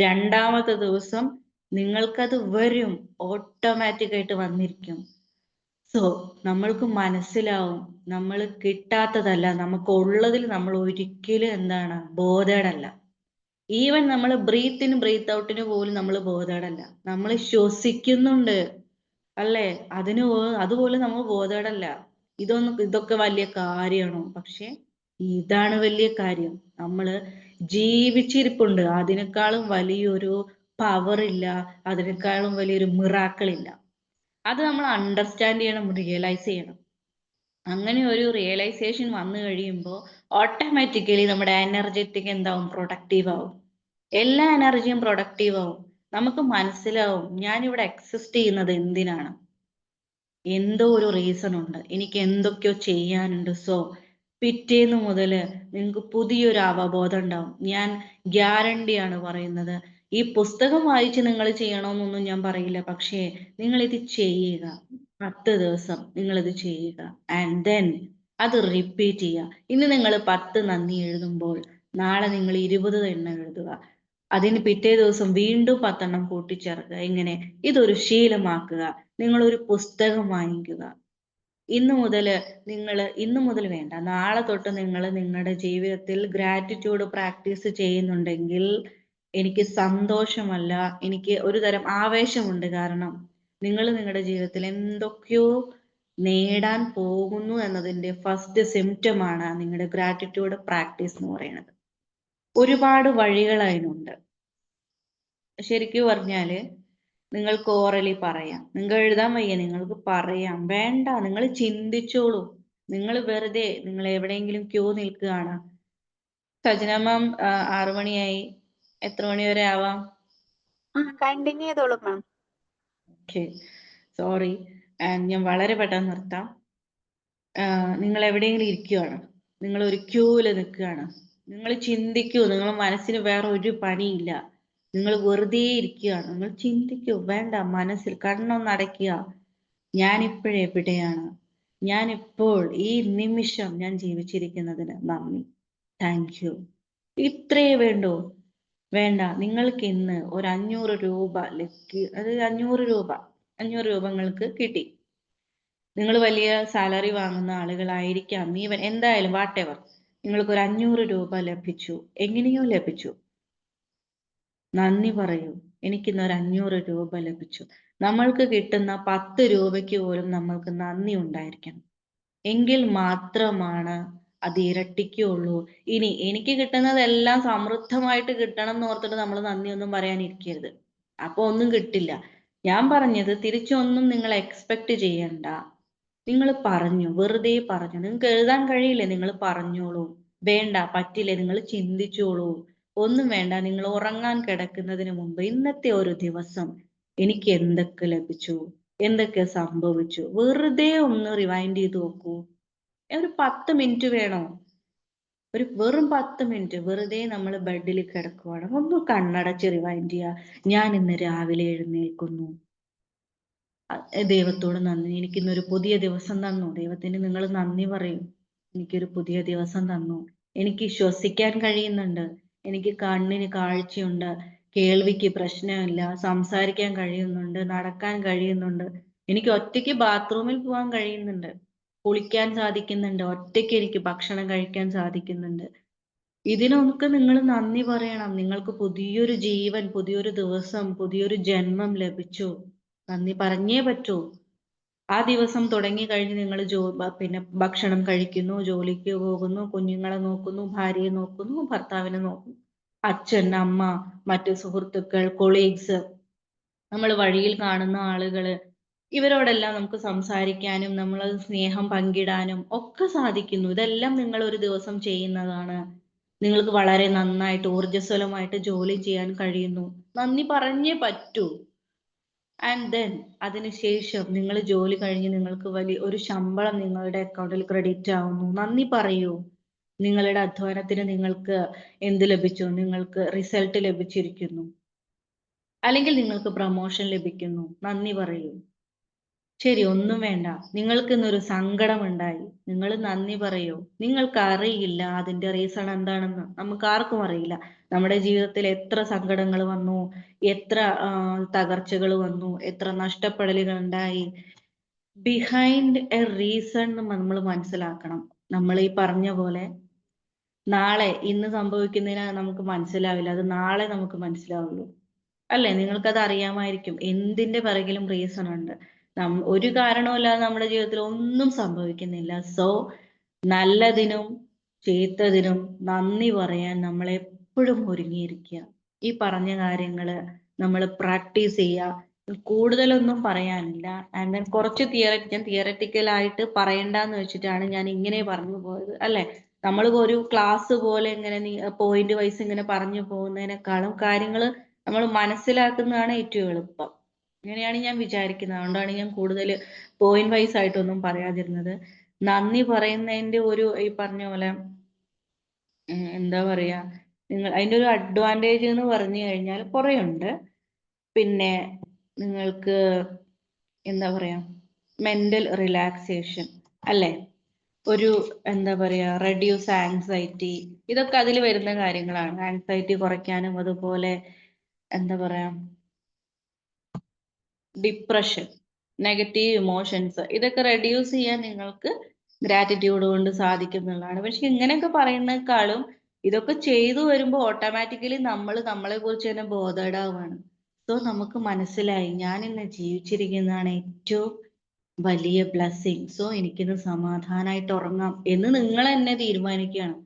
രണ്ടാമത്തെ ദിവസം നിങ്ങൾക്കത് വരും. ഓട്ടോമാറ്റിക് ആയിട്ട് വന്നിരിക്കും. സോ നമ്മൾക്ക് മനസ്സിലാവും നമ്മൾ കിട്ടാത്തതല്ല, നമുക്ക് ഉള്ളതിൽ നമ്മൾ ഒരിക്കലും എന്താണ് ബോധേഡ് അല്ല. ഈവൻ നമ്മൾ ബ്രീത്ത് ഇൻ ബ്രീത്ത് ഔട്ടിന് പോലും നമ്മൾ ബോധേഡ് അല്ല. നമ്മൾ ശ്വസിക്കുന്നുണ്ട് അല്ലേ? അതുപോലും നമ്മൾ ബോധേഡ് അല്ല. ഇതൊക്കെ വലിയ കാര്യമാണോ? പക്ഷെ ഇതാണ് വലിയ കാര്യം. നമ്മള് ജീവിച്ചിരിപ്പുണ്ട്. അതിനേക്കാളും വലിയൊരു പവർ ഇല്ല, അതിനേക്കാളും വലിയൊരു മിറാക്കിൾ ഇല്ല. അത് നമ്മൾ അണ്ടർസ്റ്റാൻഡ് ചെയ്യണം, റിയലൈസ് ചെയ്യണം. അങ്ങനെ ഒരു റിയലൈസേഷൻ വന്നു കഴിയുമ്പോൾ ഓട്ടോമാറ്റിക്കലി നമ്മുടെ എനർജറ്റിക് എന്താവും? പ്രൊഡക്റ്റീവ് ആവും. എല്ലാ എനർജിയും പ്രൊഡക്റ്റീവ് ആവും. നമുക്ക് മനസ്സിലാവും ഞാനിവിടെ എക്സിസ്റ്റ് ചെയ്യുന്നത് എന്തിനാണ്. എന്തോ ഒരു റീസൺ ഉണ്ട്. എനിക്ക് എന്തൊക്കെയോ ചെയ്യാനുണ്ട്. സോ പിറ്റേന്ന് മുതൽ നിങ്ങൾക്ക് പുതിയൊരു അവബോധം ഉണ്ടാവും. ഞാൻ ഗ്യാരണ്ടിയാണ് പറയുന്നത്. ഈ പുസ്തകം വായിച്ച് നിങ്ങൾ ചെയ്യണമെന്നൊന്നും ഞാൻ പറയില്ല. പക്ഷേ നിങ്ങൾ ഇത് ചെയ്യുക. 10 ദിവസം നിങ്ങൾ ഇത് ചെയ്യുക. ആൻഡ് ദെൻ അത് റിപ്പീറ്റ് ചെയ്യുക. ഇന്ന് നിങ്ങൾ 10 നന്ദി എഴുതുമ്പോൾ നാളെ നിങ്ങൾ 20 എണ്ണം എഴുതുക. അതിന് പിറ്റേ ദിവസം വീണ്ടും 10 എണ്ണം കൂട്ടിച്ചേർക്കുക. ഇങ്ങനെ ഇതൊരു ശീലമാക്കുക. നിങ്ങൾ ഒരു പുസ്തകം വാങ്ങിക്കുക. ഇന്നു മുതൽ വേണ്ട, നാളെ തൊട്ട് നിങ്ങൾ നിങ്ങളുടെ ജീവിതത്തിൽ ഗ്രാറ്റിറ്റ്യൂഡ് പ്രാക്ടീസ് ചെയ്യുന്നുണ്ടെങ്കിൽ എനിക്ക് സന്തോഷമല്ല, എനിക്ക് ഒരു തരം ആവേശമുണ്ട്. കാരണം നിങ്ങൾ നിങ്ങളുടെ ജീവിതത്തിൽ എന്തൊക്കെയോ നേടാൻ പോകുന്നു എന്നതിൻ്റെ ഫസ്റ്റ് സിംറ്റം ആണ് നിങ്ങളുടെ ഗ്രാറ്റിറ്റ്യൂഡ് പ്രാക്ടീസ് എന്ന് പറയുന്നത്. ഒരുപാട് വഴികൾ അതിനുണ്ട്. ശരിക്കും പറഞ്ഞാല് നിങ്ങൾക്ക് ഓറലി പറയാം. നിങ്ങൾക്ക് എഴുതാൻ വയ്യ, നിങ്ങൾക്ക് പറയാം. വേണ്ട, നിങ്ങൾ ചിന്തിച്ചോളൂ. നിങ്ങൾ വെറുതെ നിങ്ങൾ എവിടെയെങ്കിലും ക്യൂ നിൽക്കുകയാണ്. സജന മാം 6 മണിയായി. എത്ര മണി വരെ ആവാം? കണ്ടിന്യൂ ചെയ്തോളൂ മാം. Okay, sorry. ഞാൻ വളരെ പെട്ടെന്ന് നിർത്താം. നിങ്ങൾ എവിടെയെങ്കിലും ഇരിക്കുകയാണ്, നിങ്ങൾ ഒരു ക്യൂവിൽ നിൽക്കുകയാണ്. നിങ്ങൾ ചിന്തിക്കൂ. നിങ്ങളുടെ മനസ്സിന് വേറെ ഒരു പണിയില്ല. നിങ്ങൾ വെറുതെ ഇരിക്കുകയാണ്. നിങ്ങൾ ചിന്തിക്കൂ. വേണ്ട, മനസ്സിൽ കണ്ണൊന്ന് അടയ്ക്കുക. ഞാനിപ്പോഴേ എവിടെയാണ്? ഞാനിപ്പോൾ ഈ നിമിഷം ഞാൻ ജീവിച്ചിരിക്കുന്നതിന് നന്ദി. Thank you. ഇത്രയേ വേണ്ടൂ. വേണ്ട, നിങ്ങൾക്ക് ഇന്ന് ഒരു 500 രൂപ അത് 500 രൂപ നിങ്ങൾക്ക് കിട്ടി. നിങ്ങൾ വലിയ സാലറി വാങ്ങുന്ന ആളുകളായിരിക്കാം, ഈവൻ എന്തായാലും വാട്ടെവർ, നിങ്ങൾക്ക് ഒരു 500 രൂപ ലഭിച്ചു. എങ്ങനെയോ ലഭിച്ചു. നന്ദി പറയൂ. എനിക്കിന്ന് ഒരു 500 രൂപ ലഭിച്ചു. നമ്മൾക്ക് കിട്ടുന്ന 10 രൂപയ്ക്ക് പോലും നമ്മൾക്ക് നന്ദി ഉണ്ടായിരിക്കണം. എങ്കിൽ മാത്രമാണ് അത് ഇരട്ടിക്കുള്ളൂ. ഇനി എനിക്ക് കിട്ടുന്നതെല്ലാം സമൃദ്ധമായിട്ട് കിട്ടണം എന്ന് ഓർത്തിട്ട് നമ്മൾ നന്ദിയൊന്നും പറയാനിരിക്കരുത്. അപ്പൊ ഒന്നും കിട്ടില്ല. ഞാൻ പറഞ്ഞത് തിരിച്ചൊന്നും നിങ്ങൾ എക്സ്പെക്ട് ചെയ്യണ്ട. നിങ്ങൾ പറഞ്ഞു, വെറുതെ പറഞ്ഞു. നിങ്ങൾക്ക് എഴുതാൻ കഴിയില്ലേ? നിങ്ങൾ പറഞ്ഞോളൂ. വേണ്ട, പറ്റില്ലേ? നിങ്ങൾ ചിന്തിച്ചോളൂ. ഒന്നും വേണ്ട. നിങ്ങൾ ഉറങ്ങാൻ കിടക്കുന്നതിന് മുമ്പ് ഇന്നത്തെ ഒരു ദിവസം എനിക്ക് എന്തൊക്കെ ലഭിച്ചു, എന്തൊക്കെ സംഭവിച്ചു, വെറുതെ ഒന്ന് റിവൈൻഡ് ചെയ്ത് നോക്കൂ. ഒരു 10 മിനിറ്റ് വേണോ? വെറും 10 മിനിറ്റ് വെറുതെ നമ്മൾ ബെഡിൽ കിടക്കുവാണ്. ഒന്ന് കണ്ണടച്ച് റിവൈൻഡ് ചെയ്യുക. ഞാൻ ഇന്ന് രാവിലെ എഴുന്നേൽക്കുന്നു. ദൈവത്തോട് നന്ദി. എനിക്കിന്നൊരു പുതിയ ദിവസം തന്നു. ദൈവത്തിന് നിങ്ങൾ നന്ദി പറയും. എനിക്കൊരു പുതിയ ദിവസം തന്നു. എനിക്ക് ശ്വസിക്കാൻ കഴിയുന്നുണ്ട്. എനിക്ക് കണ്ണിന് കാഴ്ചയുണ്ട്. കേൾവിക്ക് പ്രശ്നമില്ല. സംസാരിക്കാൻ കഴിയുന്നുണ്ട്. നടക്കാൻ കഴിയുന്നുണ്ട്. എനിക്ക് ഒറ്റയ്ക്ക് ബാത്റൂമിൽ പോകാൻ കഴിയുന്നുണ്ട്. കുളിക്കാൻ സാധിക്കുന്നുണ്ട്. ഒറ്റയ്ക്ക് എനിക്ക് ഭക്ഷണം കഴിക്കാൻ സാധിക്കുന്നുണ്ട്. ഇതിനൊക്കെ നിങ്ങൾ നന്ദി പറയണം. നിങ്ങൾക്ക് പുതിയൊരു ജീവൻ, പുതിയൊരു ദിവസം, പുതിയൊരു ജന്മം ലഭിച്ചു. നന്ദി പറഞ്ഞേ പറ്റൂ. ആ ദിവസം തുടങ്ങി കഴിഞ്ഞ് നിങ്ങൾ പിന്നെ ഭക്ഷണം കഴിക്കുന്നു, ജോലിക്ക് പോകുന്നു, കുഞ്ഞുങ്ങളെ നോക്കുന്നു, ഭാര്യയെ നോക്കുന്നു, ഭർത്താവിനെ നോക്കുന്നു, അച്ഛൻ, അമ്മ, മറ്റു സുഹൃത്തുക്കൾ, കൊളീഗ്സ്, നമ്മൾ വഴിയിൽ കാണുന്ന ആളുകള്, ഇവരോടെല്ലാം നമുക്ക് സംസാരിക്കാനും നമ്മൾ സ്നേഹം പങ്കിടാനും ഒക്കെ സാധിക്കുന്നു. ഇതെല്ലാം നിങ്ങൾ ഒരു ദിവസം ചെയ്യുന്നതാണ്. നിങ്ങൾക്ക് വളരെ നന്നായിട്ട് ഊർജ്ജസ്വലമായിട്ട് ജോലി ചെയ്യാൻ കഴിയുന്നു. നന്ദി പറഞ്ഞേ പറ്റൂ. ആൻഡ് ദെൻ അതിനുശേഷം നിങ്ങൾ ജോലി കഴിഞ്ഞ് നിങ്ങൾക്ക് വലിയ ഒരു ശമ്പളം നിങ്ങളുടെ അക്കൗണ്ടിൽ ക്രെഡിറ്റ് ആവുന്നു. നന്ദി പറയൂ. നിങ്ങളുടെ അധ്വാനത്തിന് നിങ്ങൾക്ക് എന്ത് ലഭിച്ചു? നിങ്ങൾക്ക് റിസൾട്ട് ലഭിച്ചിരിക്കുന്നു. അല്ലെങ്കിൽ നിങ്ങൾക്ക് പ്രൊമോഷൻ ലഭിക്കുന്നു. നന്ദി പറയൂ. ശരി, ഒന്നും വേണ്ട. നിങ്ങൾക്ക് ഇന്നൊരു സങ്കടം ഉണ്ടായി. നിങ്ങൾ നന്ദി പറയൂ. നിങ്ങൾക്ക് അറിയില്ല അതിന്റെ റീസൺ എന്താണെന്ന്. നമുക്ക് ആർക്കും അറിയില്ല. നമ്മുടെ ജീവിതത്തിൽ എത്ര സങ്കടങ്ങൾ വന്നു, എത്ര തകർച്ചകൾ വന്നു, എത്ര നഷ്ടപ്പെടലുകൾ ഉണ്ടായി. ബിഹൈൻഡ് എ റീസൺ നമ്മൾ മനസ്സിലാക്കണം. നമ്മൾ ഈ പറഞ്ഞ പോലെ നാളെ ഇന്ന് സംഭവിക്കുന്നതിന് നമുക്ക് മനസ്സിലാവില്ല. അത് നാളെ നമുക്ക് മനസ്സിലാവുള്ളൂ. അല്ലേ? നിങ്ങൾക്കത് അറിയാമായിരിക്കും. എന്തിന്റെ പിറകിലും റീസൺ ഉണ്ട്. ഒരു കാരണവുമില്ലാതെ നമ്മുടെ ജീവിതത്തിൽ ഒന്നും സംഭവിക്കുന്നില്ല. സോ നല്ലതിനും ചീത്തതിനും നന്ദി പറയാൻ നമ്മൾ എപ്പോഴും ഒരുങ്ങിയിരിക്കുക. ഈ പറഞ്ഞ കാര്യങ്ങൾ നമ്മൾ പ്രാക്ടീസ് ചെയ്യുക. കൂടുതലൊന്നും പറയാനില്ല. ആൻഡ് ദെൻ കുറച്ച് ഞാൻ തിയററ്റിക്കലായിട്ട് പറയണ്ടെന്ന് വെച്ചിട്ടാണ് ഞാൻ ഇങ്ങനെ പറഞ്ഞു പോയത്. അല്ലെ? നമ്മൾ ഒരു ക്ലാസ് പോലെ ഇങ്ങനെ പോയിന്റ് വൈസ് ഇങ്ങനെ പറഞ്ഞു പോകുന്നതിനേക്കാളും കാര്യങ്ങൾ നമ്മൾ മനസ്സിലാക്കുന്നതാണ് ഏറ്റവും എളുപ്പം. അങ്ങനെയാണ് ഞാൻ വിചാരിക്കുന്നത്. അതുകൊണ്ടാണ് ഞാൻ കൂടുതൽ പോയിന്റ് വൈസ് ആയിട്ടൊന്നും പറയാതിരുന്നത്. നന്ദി പറയുന്നതിന്റെ ഈ പറഞ്ഞ പോലെ എന്താ പറയാ, അതിന്റെ ഒരു അഡ്വാൻറ്റേജ് എന്ന് പറഞ്ഞു കഴിഞ്ഞാൽ കുറെ ഉണ്ട്. പിന്നെ നിങ്ങൾക്ക് എന്താ പറയാ, മെന്റൽ റിലാക്സേഷൻ, അല്ലേ? ഒരു എന്താ പറയാ, റെഡ്യൂസ് ആൻസൈറ്റി, ഇതൊക്കെ അതിൽ വരുന്ന കാര്യങ്ങളാണ്. ആൻസൈറ്റി കുറയ്ക്കാനും അതുപോലെ എന്താ പറയാ, ഡിപ്രഷൻ, നെഗറ്റീവ് ഇമോഷൻസ്, ഇതൊക്കെ റെഡ്യൂസ് ചെയ്യാൻ നിങ്ങൾക്ക് ഗ്രാറ്റിറ്റ്യൂഡ് കൊണ്ട് സാധിക്കുന്നുള്ളതാണ്. പക്ഷെ ഇങ്ങനെയൊക്കെ പറയുന്നേക്കാളും ഇതൊക്കെ ചെയ്തു വരുമ്പോൾ ഓട്ടോമാറ്റിക്കലി നമ്മൾ നമ്മളെ കുറിച്ച് തന്നെ ബോധേഡാവാണ്. സോ നമുക്ക് മനസ്സിലായി ഞാൻ ഇന്ന് ജീവിച്ചിരിക്കുന്നതാണ് ഏറ്റവും വലിയ ബ്ലെസ്സിങ്. സോ എനിക്കിന്ന് സമാധാനമായിട്ട് ഉറങ്ങാം എന്ന് നിങ്ങൾ തന്നെ തീരുമാനിക്കുകയാണ്.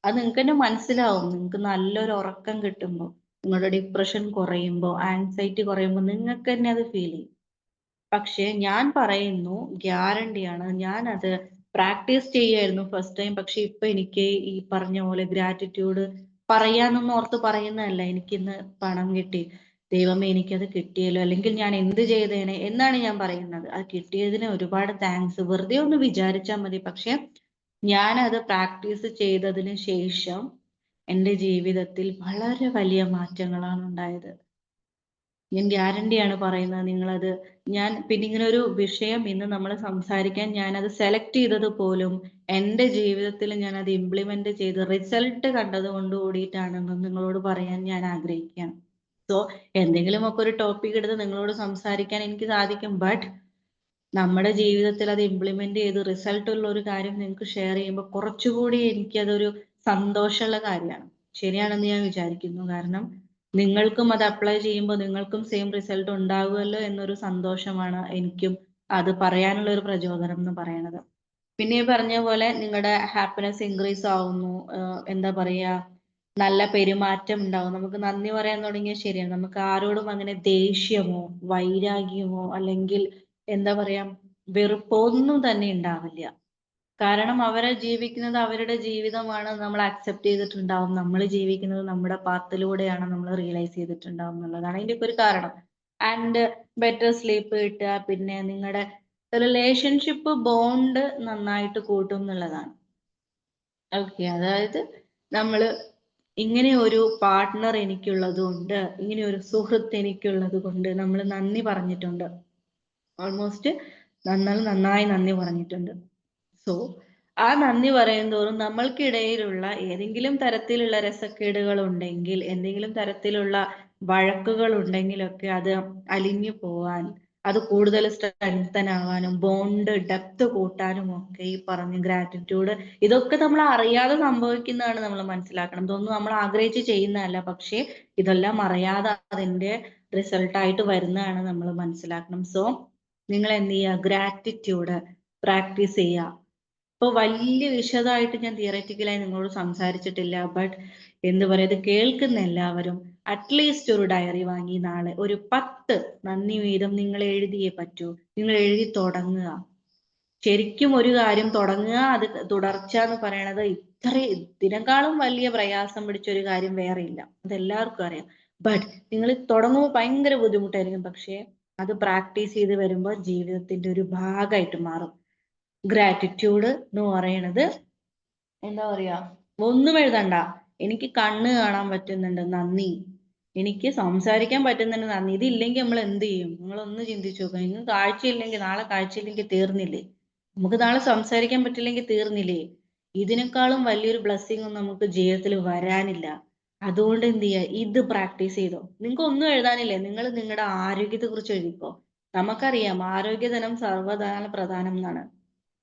അത് നിങ്ങൾക്ക് തന്നെ മനസ്സിലാവും. നിങ്ങൾക്ക് നല്ലൊരു ഉറക്കം കിട്ടുമ്പോൾ നിങ്ങളുടെ ഡിപ്രഷൻ കുറയുമ്പോൾ, ആൻസൈറ്റി കുറയുമ്പോൾ നിങ്ങൾക്ക് തന്നെ അത് ഫീൽ ചെയ്യും. പക്ഷെ ഞാൻ പറയുന്നു, ഗ്യാരണ്ടിയാണ്, ഞാനത് പ്രാക്ടീസ് ചെയ്യായിരുന്നു ഫസ്റ്റ് ടൈം. പക്ഷെ ഇപ്പൊ എനിക്ക് ഈ പറഞ്ഞ പോലെ ഗ്രാറ്റിറ്റ്യൂഡ് പറയാനൊന്നും ഓർത്ത് പറയുന്നതല്ല. എനിക്കിന്ന് പണം കിട്ടി, ദൈവമേ എനിക്കത് കിട്ടിയല്ലോ, അല്ലെങ്കിൽ ഞാൻ എന്ത് ചെയ്തേനെ എന്നാണ് ഞാൻ പറയുന്നത്. അത് കിട്ടിയതിന് ഒരുപാട് താങ്ക്സ്, വെറുതെ ഒന്ന് വിചാരിച്ചാൽ മതി. പക്ഷെ ഞാനത് പ്രാക്ടീസ് ചെയ്തതിന് ശേഷം എൻ്റെ ജീവിതത്തിൽ വളരെ വലിയ മാറ്റങ്ങളാണ് ഉണ്ടായത്. ഞാൻ ഗ്യാരണ്ടിയാണ് പറയുന്നത്. നിങ്ങളത്, ഞാൻ പിന്നെ ഇങ്ങനെ ഒരു വിഷയം ഇന്ന് നമ്മൾ സംസാരിക്കാൻ ഞാനത് സെലക്ട് ചെയ്തത് പോലും എൻ്റെ ജീവിതത്തിൽ ഞാൻ അത് ഇംപ്ലിമെന്റ് ചെയ്ത് റിസൾട്ട് കണ്ടത് കൊണ്ട് കൂടിയിട്ടാണെന്ന് നിങ്ങളോട് പറയാൻ ഞാൻ ആഗ്രഹിക്കുകയാണ്. സോ എന്തെങ്കിലുമൊക്കെ ഒരു ടോപ്പിക് എടുത്ത് നിങ്ങളോട് സംസാരിക്കാൻ എനിക്ക് സാധിക്കും. ബട്ട് നമ്മുടെ ജീവിതത്തിൽ അത് ഇംപ്ലിമെന്റ് ചെയ്ത് റിസൾട്ട് ഉള്ള ഒരു കാര്യം നിങ്ങൾക്ക് ഷെയർ ചെയ്യുമ്പോൾ കുറച്ചുകൂടി എനിക്കതൊരു സന്തോഷമുള്ള കാര്യമാണ്. ശരിയാണെന്ന് ഞാൻ വിചാരിക്കുന്നു. കാരണം നിങ്ങൾക്കും അത് അപ്ലൈ ചെയ്യുമ്പോൾ നിങ്ങൾക്കും സെയിം റിസൾട്ട് ഉണ്ടാകുമല്ലോ എന്നൊരു സന്തോഷമാണ് എനിക്കും അത് പറയാനുള്ള ഒരു പ്രചോദനം എന്ന് പറയുന്നത്. പിന്നെ ഈ പറഞ്ഞ പോലെ നിങ്ങളുടെ ഹാപ്പിനെസ് ഇൻക്രീസ് ആവുന്നു. എന്താ പറയാ, നല്ല പെരുമാറ്റം ഉണ്ടാവും. നമുക്ക് നന്ദി പറയാൻ തുടങ്ങിയാൽ ശരിയാണ്. നമുക്ക് ആരോടും അങ്ങനെ ദേഷ്യമോ വൈരാഗ്യമോ അല്ലെങ്കിൽ എന്താ പറയാ വെറുപ്പോ ഒന്നും തന്നെ ഉണ്ടാവില്ല. കാരണം അവരെ ജീവിക്കുന്നത് അവരുടെ ജീവിതമാണ്, നമ്മൾ അക്സെപ്റ്റ് ചെയ്തിട്ടുണ്ടാവും. നമ്മൾ ജീവിക്കുന്നത് നമ്മുടെ പാത്തിലൂടെയാണ്, നമ്മൾ റിയലൈസ് ചെയ്തിട്ടുണ്ടാവും എന്നുള്ളതാണ് അതിന്റെ ഒക്കെ ഒരു കാരണം. ആൻഡ് ബെറ്റർ സ്ലീപ്പ് കിട്ടുക, പിന്നെ നിങ്ങളുടെ റിലേഷൻഷിപ്പ് ബോണ്ട് നന്നായിട്ട് കൂട്ടും എന്നുള്ളതാണ്. ഓക്കെ, അതായത് നമ്മൾ ഇങ്ങനെ ഒരു പാർട്ട്ണർ എനിക്കുള്ളത് കൊണ്ട്, ഇങ്ങനെ ഒരു സുഹൃത്ത് എനിക്കുള്ളത് കൊണ്ട് നമ്മൾ നന്ദി പറഞ്ഞിട്ടുണ്ട്. ഓൾമോസ്റ്റ് നന്നായി നന്ദി പറഞ്ഞിട്ടുണ്ട്. സോ ആ നന്ദി പറയുന്തോറും നമ്മൾക്കിടയിലുള്ള ഏതെങ്കിലും തരത്തിലുള്ള രസക്കേടുകൾ ഉണ്ടെങ്കിൽ, എന്തെങ്കിലും തരത്തിലുള്ള വഴക്കുകൾ ഉണ്ടെങ്കിലൊക്കെ അത് അലിഞ്ഞു പോവാൻ, അത് കൂടുതൽ സ്ട്രെങ്തൻ ആവാനും ബോണ്ട് ഡെപ്ത് കൂട്ടാനും ഒക്കെ ഈ പറഞ്ഞ ഗ്രാറ്റിറ്റ്യൂഡ്, ഇതൊക്കെ നമ്മൾ അറിയാതെ സംഭവിക്കുന്നതാണ്. നമ്മൾ മനസ്സിലാക്കണം, ഇതൊന്നും നമ്മൾ ആഗ്രഹിച്ച് ചെയ്യുന്നതല്ല. പക്ഷേ ഇതെല്ലാം അറിയാതെ അതിന്റെ റിസൾട്ടായിട്ട് വരുന്നതാണ് നമ്മൾ മനസ്സിലാക്കണം. സോ നിങ്ങൾ എന്ത് ചെയ്യുക, ഗ്രാറ്റിറ്റ്യൂഡ് പ്രാക്ടീസ് ചെയ്യുക. ഇപ്പൊ വലിയ വിശദമായിട്ട് ഞാൻ തിയററ്റിക്കലായി നിങ്ങളോട് സംസാരിച്ചിട്ടില്ല. ബട്ട് എന്ത് പറയാ, ഇത് കേൾക്കുന്ന എല്ലാവരും അറ്റ്ലീസ്റ്റ് ഒരു ഡയറി വാങ്ങി നാളെ ഒരു 10 നന്ദി വീതം നിങ്ങൾ എഴുതിയേ പറ്റൂ. നിങ്ങൾ എഴുതി തുടങ്ങുക. ശരിക്കും ഒരു കാര്യം തുടങ്ങുക, അത് തുടർച്ച എന്ന് പറയണത് ഇതിനേക്കാളും വലിയ പ്രയാസം പിടിച്ച ഒരു കാര്യം വേറെ ഇല്ല. അതെല്ലാവർക്കും അറിയാം. ബട്ട് നിങ്ങൾ തുടങ്ങുമ്പോൾ ഭയങ്കര ബുദ്ധിമുട്ടായിരിക്കും. പക്ഷേ അത് പ്രാക്ടീസ് ചെയ്ത് വരുമ്പോൾ ജീവിതത്തിന്റെ ഒരു ഭാഗമായിട്ട് മാറും. ഗ്രാറ്റിറ്റ്യൂഡ് എന്ന് പറയണത് എന്താ പറയാ, ഒന്നും എഴുതണ്ട. എനിക്ക് കണ്ണ് കാണാൻ പറ്റുന്നുണ്ട്, നന്ദി. എനിക്ക് സംസാരിക്കാൻ പറ്റുന്നുണ്ട്, നന്ദി. ഇതില്ലെങ്കിൽ നമ്മൾ എന്ത് ചെയ്യും? നിങ്ങളൊന്ന് ചിന്തിച്ചു നോക്കുക. ഇന്ന് കാഴ്ചയില്ലെങ്കിൽ നാളെ കാഴ്ചയില്ലെങ്കിൽ തീർന്നില്ലേ? നമുക്ക് നാളെ സംസാരിക്കാൻ പറ്റില്ലെങ്കിൽ തീർന്നില്ലേ? ഇതിനേക്കാളും വലിയൊരു ബ്ലെസ്സിങ് ഒന്നും നമുക്ക് ജീവിതത്തിൽ വരാനില്ല. അതുകൊണ്ട് എന്ത് ചെയ്യുക, ഇത് പ്രാക്ടീസ് ചെയ്തോ. നിങ്ങൾക്ക് ഒന്നും എഴുതാനില്ലേ, നിങ്ങൾ നിങ്ങളുടെ ആരോഗ്യത്തെ കുറിച്ച് എഴുതിക്കോ. നമുക്കറിയാം ആരോഗ്യധനം സർവ്വധന പ്രധാനം എന്നാണ്.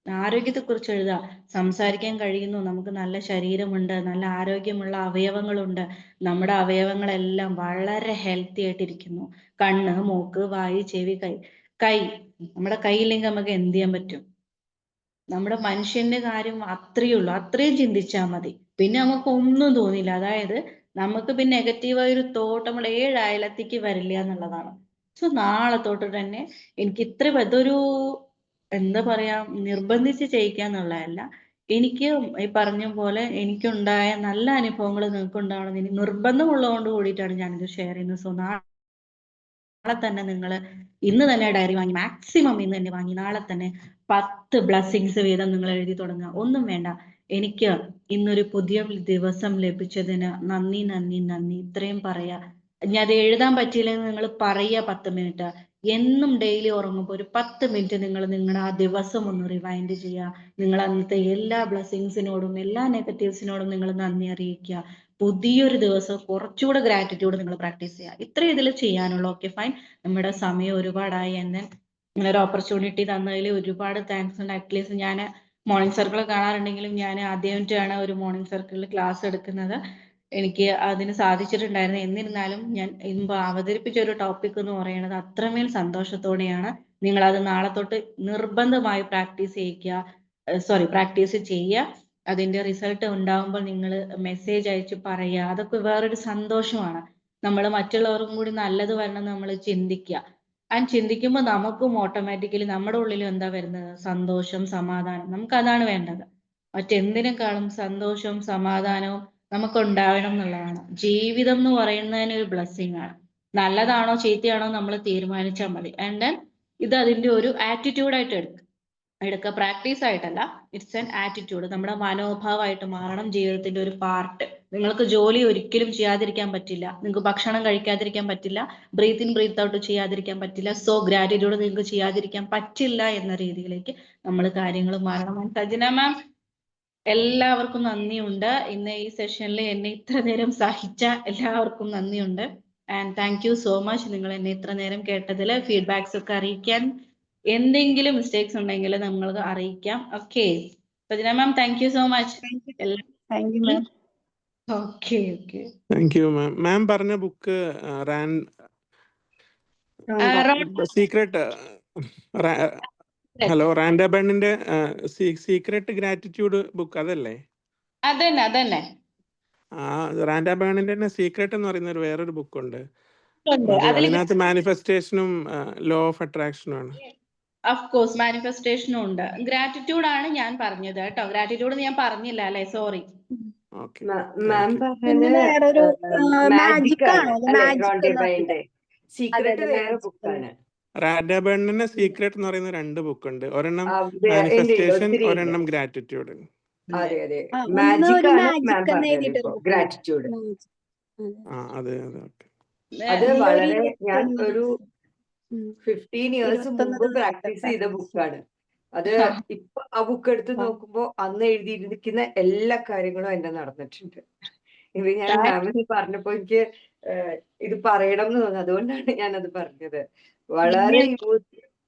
ആരോഗ്യത്തെ കുറിച്ച് എഴുതുക. സംസാരിക്കാൻ കഴിയുന്നു, നമുക്ക് നല്ല ശരീരമുണ്ട്, നല്ല ആരോഗ്യമുള്ള അവയവങ്ങളുണ്ട്. നമ്മുടെ അവയവങ്ങളെല്ലാം വളരെ ഹെൽത്തി ആയിട്ടിരിക്കുന്നു. കണ്ണ്, മൂക്ക്, വായ്, ചെവി, കൈ നമ്മുടെ കൈയില്ലെങ്കിൽ നമുക്ക് എന്ത് ചെയ്യാൻ പറ്റും? നമ്മുടെ മനുഷ്യന്റെ കാര്യം അത്രയേ ഉള്ളൂ. അത്രയും ചിന്തിച്ചാൽ മതി. പിന്നെ നമുക്ക് ഒന്നും തോന്നില്ല. അതായത് നമുക്ക് പിന്നെ നെഗറ്റീവായ ഒരു തോട്ട് നമ്മൾ 7 അയലത്തേക്ക് വരില്ല എന്നുള്ളതാണ്. സോ നാളെ തൊട്ട് തന്നെ എനിക്ക് ഇതൊരു എന്താ പറയാ, നിർബന്ധിച്ച് ചെയ്യിക്കാന്നുള്ളതല്ല. എനിക്ക് ഈ പറഞ്ഞ പോലെ എനിക്കുണ്ടായ നല്ല അനുഭവങ്ങൾ നിങ്ങൾക്ക് ഉണ്ടാവണം എന്ന് നിർബന്ധമുള്ളത് കൊണ്ട് കൂടിയിട്ടാണ് ഞാനിത് ഷെയർ ചെയ്യുന്നത്. സോ നാളെ തന്നെ നിങ്ങൾ ഇന്ന് തന്നെ ഡയറി വാങ്ങി, മാക്സിമം ഇന്ന് തന്നെ വാങ്ങി നാളെ തന്നെ 10 ബ്ലെസ്സിങ്സ് വീതം നിങ്ങൾ എഴുതി തുടങ്ങുക. ഒന്നും വേണ്ട, എനിക്ക് ഇന്നൊരു പുതിയ ദിവസം ലഭിച്ചതിന് നന്ദി നന്ദി നന്ദി, ഇത്രയും പറയാ. ഇനി അത് എഴുതാൻ പറ്റിയില്ലെങ്കിൽ നിങ്ങൾ പറയുക 10 മിനിറ്റ്. എന്നും ഡെയിലി ഉറങ്ങുമ്പോൾ ഒരു 10 മിനിറ്റ് നിങ്ങൾ നിങ്ങളുടെ ആ ദിവസം ഒന്ന് റിവൈൻഡ് ചെയ്യുക. നിങ്ങൾ അന്നത്തെ എല്ലാ ബ്ലെസ്സിങ്സിനോടും എല്ലാ നെഗറ്റീവ്സിനോടും നിങ്ങൾ നന്ദി അറിയിക്കുക. പുതിയൊരു ദിവസം കുറച്ചുകൂടെ ഗ്രാറ്റിറ്റ്യൂഡ് നിങ്ങൾ പ്രാക്ടീസ് ചെയ്യുക. ഇത്രയും ഇതിൽ ചെയ്യാനുള്ളൂ. Okay fine. നമ്മുടെ സമയം ഒരുപാടായി. എന്നെ ഇങ്ങനെ ഒരു ഓപ്പർച്യൂണിറ്റി തന്നതിൽ ഒരുപാട് താങ്ക്സ് ഉണ്ട്. അറ്റ്ലീസ്റ്റ് ഞാൻ മോർണിംഗ് സർക്കിൾ കാണാറുണ്ടെങ്കിലും ഞാൻ ആദ്യമായിട്ടാണ് ഒരു മോർണിംഗ് സർക്കിളിൽ ക്ലാസ് എടുക്കുന്നത്. എനിക്ക് അതിന് സാധിച്ചിട്ടുണ്ടായിരുന്നു. എന്നിരുന്നാലും ഞാൻ മുമ്പ് അവതരിപ്പിച്ച ഒരു ടോപ്പിക് എന്ന് പറയുന്നത് അത്രമേൽ സന്തോഷത്തോടെയാണ്. നിങ്ങൾ അത് നാളെ തൊട്ട് നിർബന്ധമായി പ്രാക്ടീസ് ചെയ്യുക. അതിന്റെ റിസൾട്ട് ഉണ്ടാവുമ്പോൾ നിങ്ങൾ മെസ്സേജ് അയച്ച് പറയുക. അതൊക്കെ വേറൊരു സന്തോഷമാണ്. നമ്മൾ മറ്റുള്ളവർക്കും കൂടി നല്ലത് വരണം നമ്മൾ ചിന്തിക്കുക. ആൻഡ് ചിന്തിക്കുമ്പോൾ നമുക്കും ഓട്ടോമാറ്റിക്കലി നമ്മുടെ ഉള്ളിലും എന്താ വരുന്നത്? സന്തോഷം, സമാധാനം. നമുക്ക് അതാണ് വേണ്ടത്. മറ്റെന്തിനേക്കാളും സന്തോഷവും സമാധാനവും നമുക്ക് ഉണ്ടാവണം എന്നുള്ളതാണ്. ജീവിതം എന്ന് പറയുന്നതിന് ഒരു ബ്ലെസ്സിങ് ആണ്. നല്ലതാണോ ചീത്തയാണോ നമ്മൾ തീരുമാനിച്ചാൽ മതി. ആൻഡ് ദെൻ ഇത് അതിന്റെ ഒരു ആറ്റിറ്റ്യൂഡായിട്ട് എടുക്കുക, പ്രാക്ടീസ് ആയിട്ടല്ല. It's an attitude. നമ്മുടെ മനോഭാവമായിട്ട് മാറണം. ജീവിതത്തിന്റെ ഒരു പാർട്ട്. നിങ്ങൾക്ക് ജോലി ഒരിക്കലും ചെയ്യാതിരിക്കാൻ പറ്റില്ല. നിങ്ങൾക്ക് ഭക്ഷണം കഴിക്കാതിരിക്കാൻ പറ്റില്ല. ബ്രീത്ത് ഇൻ ബ്രീത്ത് ഔട്ട് ചെയ്യാതിരിക്കാൻ പറ്റില്ല. സോ ഗ്രാറ്റിറ്റ്യൂഡ് നിങ്ങൾക്ക് ചെയ്യാതിരിക്കാൻ പറ്റില്ല എന്ന രീതിയിലേക്ക് നമ്മൾ കാര്യങ്ങൾ മാറണം. സജന മാം, എല്ലാവർക്കും നന്ദിയുണ്ട്. ഇന്ന് ഈ സെഷനിൽ എന്നെ ഇത്ര നേരം സഹിച്ച എല്ലാവർക്കും നന്ദിയുണ്ട്. And thank you so much. നിങ്ങൾ എന്നെ ഇത്ര നേരം കേട്ടതിൽ ഫീഡ്ബാക്സ് ഒക്കെ അറിയിക്കാൻ, എന്തെങ്കിലും മിസ്റ്റേക്സ് ഉണ്ടെങ്കിൽ നമ്മൾക്ക് അറിയിക്കാം. Okay Sajana ma'am, thank you so much. Thank you ma'am. Okay okay, thank you ma'am. Ma'am പറഞ്ഞ ബുക്ക് സീക്രട്ട്, ഹലോ, റാൻഡ ബണ്ണിന്റെ സീക്രട്ട് ഗ്രാറ്റിറ്റ്യൂഡ് ബുക്ക് അതല്ലേ? അതന്നെ അതന്നെ. റാൻഡ ബണ്ണിന്റെ തന്നെ സീക്രട്ട് എന്ന് പറയുന്ന വേറൊരു ബുക്ക് ഉണ്ട്. ഉണ്ട്. അതിനകത്ത് മാനിഫെസ്റ്റേഷനും ലോ ഓഫ് അട്രാക്ഷനും ആണ്. ഓഫ് കോഴ്സ് മാനിഫെസ്റ്റേഷനും ഉണ്ട്. ഗ്രാറ്റിറ്റ്യൂഡ് ആണ് ഞാൻ പറഞ്ഞത് കേട്ടോ. ഗ്രാറ്റിറ്റ്യൂഡ് ഞാൻ പറഞ്ഞില്ല അല്ലെ? സോറി. മാം പിന്നെ വേറൊരു മാജിക് magic ആണ് ആണോ? അല്ലെ? Magic റോൺ എന്ന് ഡിവൈൻ്റെ സീക്രട്ട് അതെ, വേറെ magic ബുക്കാണ്. റാൻഡ ബണ്ണിന്റെ സീക്രട്ട് എന്ന് പറയുന്ന രണ്ട് ബുക്ക് ഉണ്ട്. ഒരെണ്ണം ഉണ്ട്, മാനിഫെസ്റ്റേഷൻ, ഒത്തിരി ഉണ്ട്. ഒരെണ്ണം ഗ്രാറ്റിറ്റ്യൂഡ്. അതെ അതെ, ഒന്ന് മാജിക് ഒരു ആണ് magic മാം എന്ന് പറഞ്ഞത്. എഴുതിയിട്ടൊരു ഇപ്പൊ book ഉണ്ട്. Gratitude Magic. അതെ അതെ, ഓക്കെ. അത് ഈ ഒരു വളരെ ഞാൻ 21 ഒരു 15 ഇയേഴ്സ് 21 മുമ്പ് പ്രാക്ടീസ് ചെയ്ത ബുക്കാണ്. അത് ഇപ്പൊ ആ ബുക്ക് എടുത്ത് നോക്കുമ്പോ അന്ന് എഴുതിയിരിക്കുന്ന എല്ലാ കാര്യങ്ങളും എന്റെ നടന്നിട്ടുണ്ട്. ഇത് ഞാൻ മാമിന് പറഞ്ഞപ്പോ എനിക്ക് ഇത് പറയണം എന്ന് തോന്നുന്നു. അതുകൊണ്ടാണ് ഞാനത് പറഞ്ഞത്. വളരെ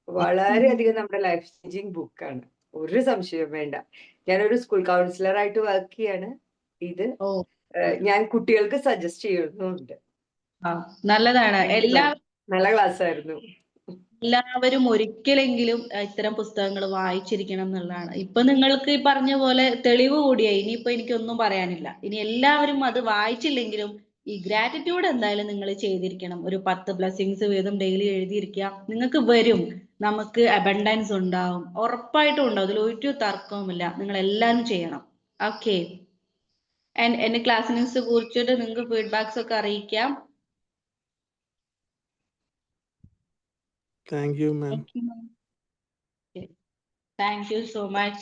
വളരെയധികം നമ്മുടെ ലൈഫ് ചേഞ്ചിങ് ബുക്കാണ്, ഒരു സംശയവും വേണ്ട. ഞാനൊരു സ്കൂൾ കൗൺസിലർ ആയിട്ട് വർക്ക് ചെയ്യാണ്. ഇത് ഞാൻ കുട്ടികൾക്ക് സജസ്റ്റ് ചെയ്യുന്നുണ്ട്. നല്ലതാണ്. നല്ല ക്ലാസ് ആയിരുന്നു. എല്ലാവരും ഒരിക്കലെങ്കിലും ഇത്തരം പുസ്തകങ്ങൾ വായിച്ചിരിക്കണം എന്നുള്ളതാണ്. ഇപ്പൊ നിങ്ങൾക്ക് ഈ പറഞ്ഞ പോലെ തെളിവ് കൂടിയായി. ഇനിയിപ്പോ എനിക്കൊന്നും പറയാനില്ല. ഇനി എല്ലാവരും അത് വായിച്ചില്ലെങ്കിലും ഈ ഗ്രാറ്റിറ്റ്യൂഡ് എന്തായാലും നിങ്ങൾ ചെയ്തിരിക്കണം. ഒരു 10 ബ്ലെസ്സിങ്സ് വീതം ഡെയിലി എഴുതിയിരിക്കുക. നിങ്ങൾക്ക് വരും. നമുക്ക് അബണ്ടൻസ് ഉണ്ടാവും, ഉറപ്പായിട്ടും ഉണ്ടാവും. അതിൽ ഒരു തർക്കവുമില്ല. നിങ്ങൾ എല്ലാവരും ചെയ്യണം. ഓക്കെ. എന്റെ ക്ലാസ്സിനെ കുറിച്ചിട്ട് നിങ്ങൾക്ക് ഫീഡ്ബാക്സ് ഒക്കെ അറിയിക്കാം. Thank you, ma'am. Thank you, ma'am. Thank you so much.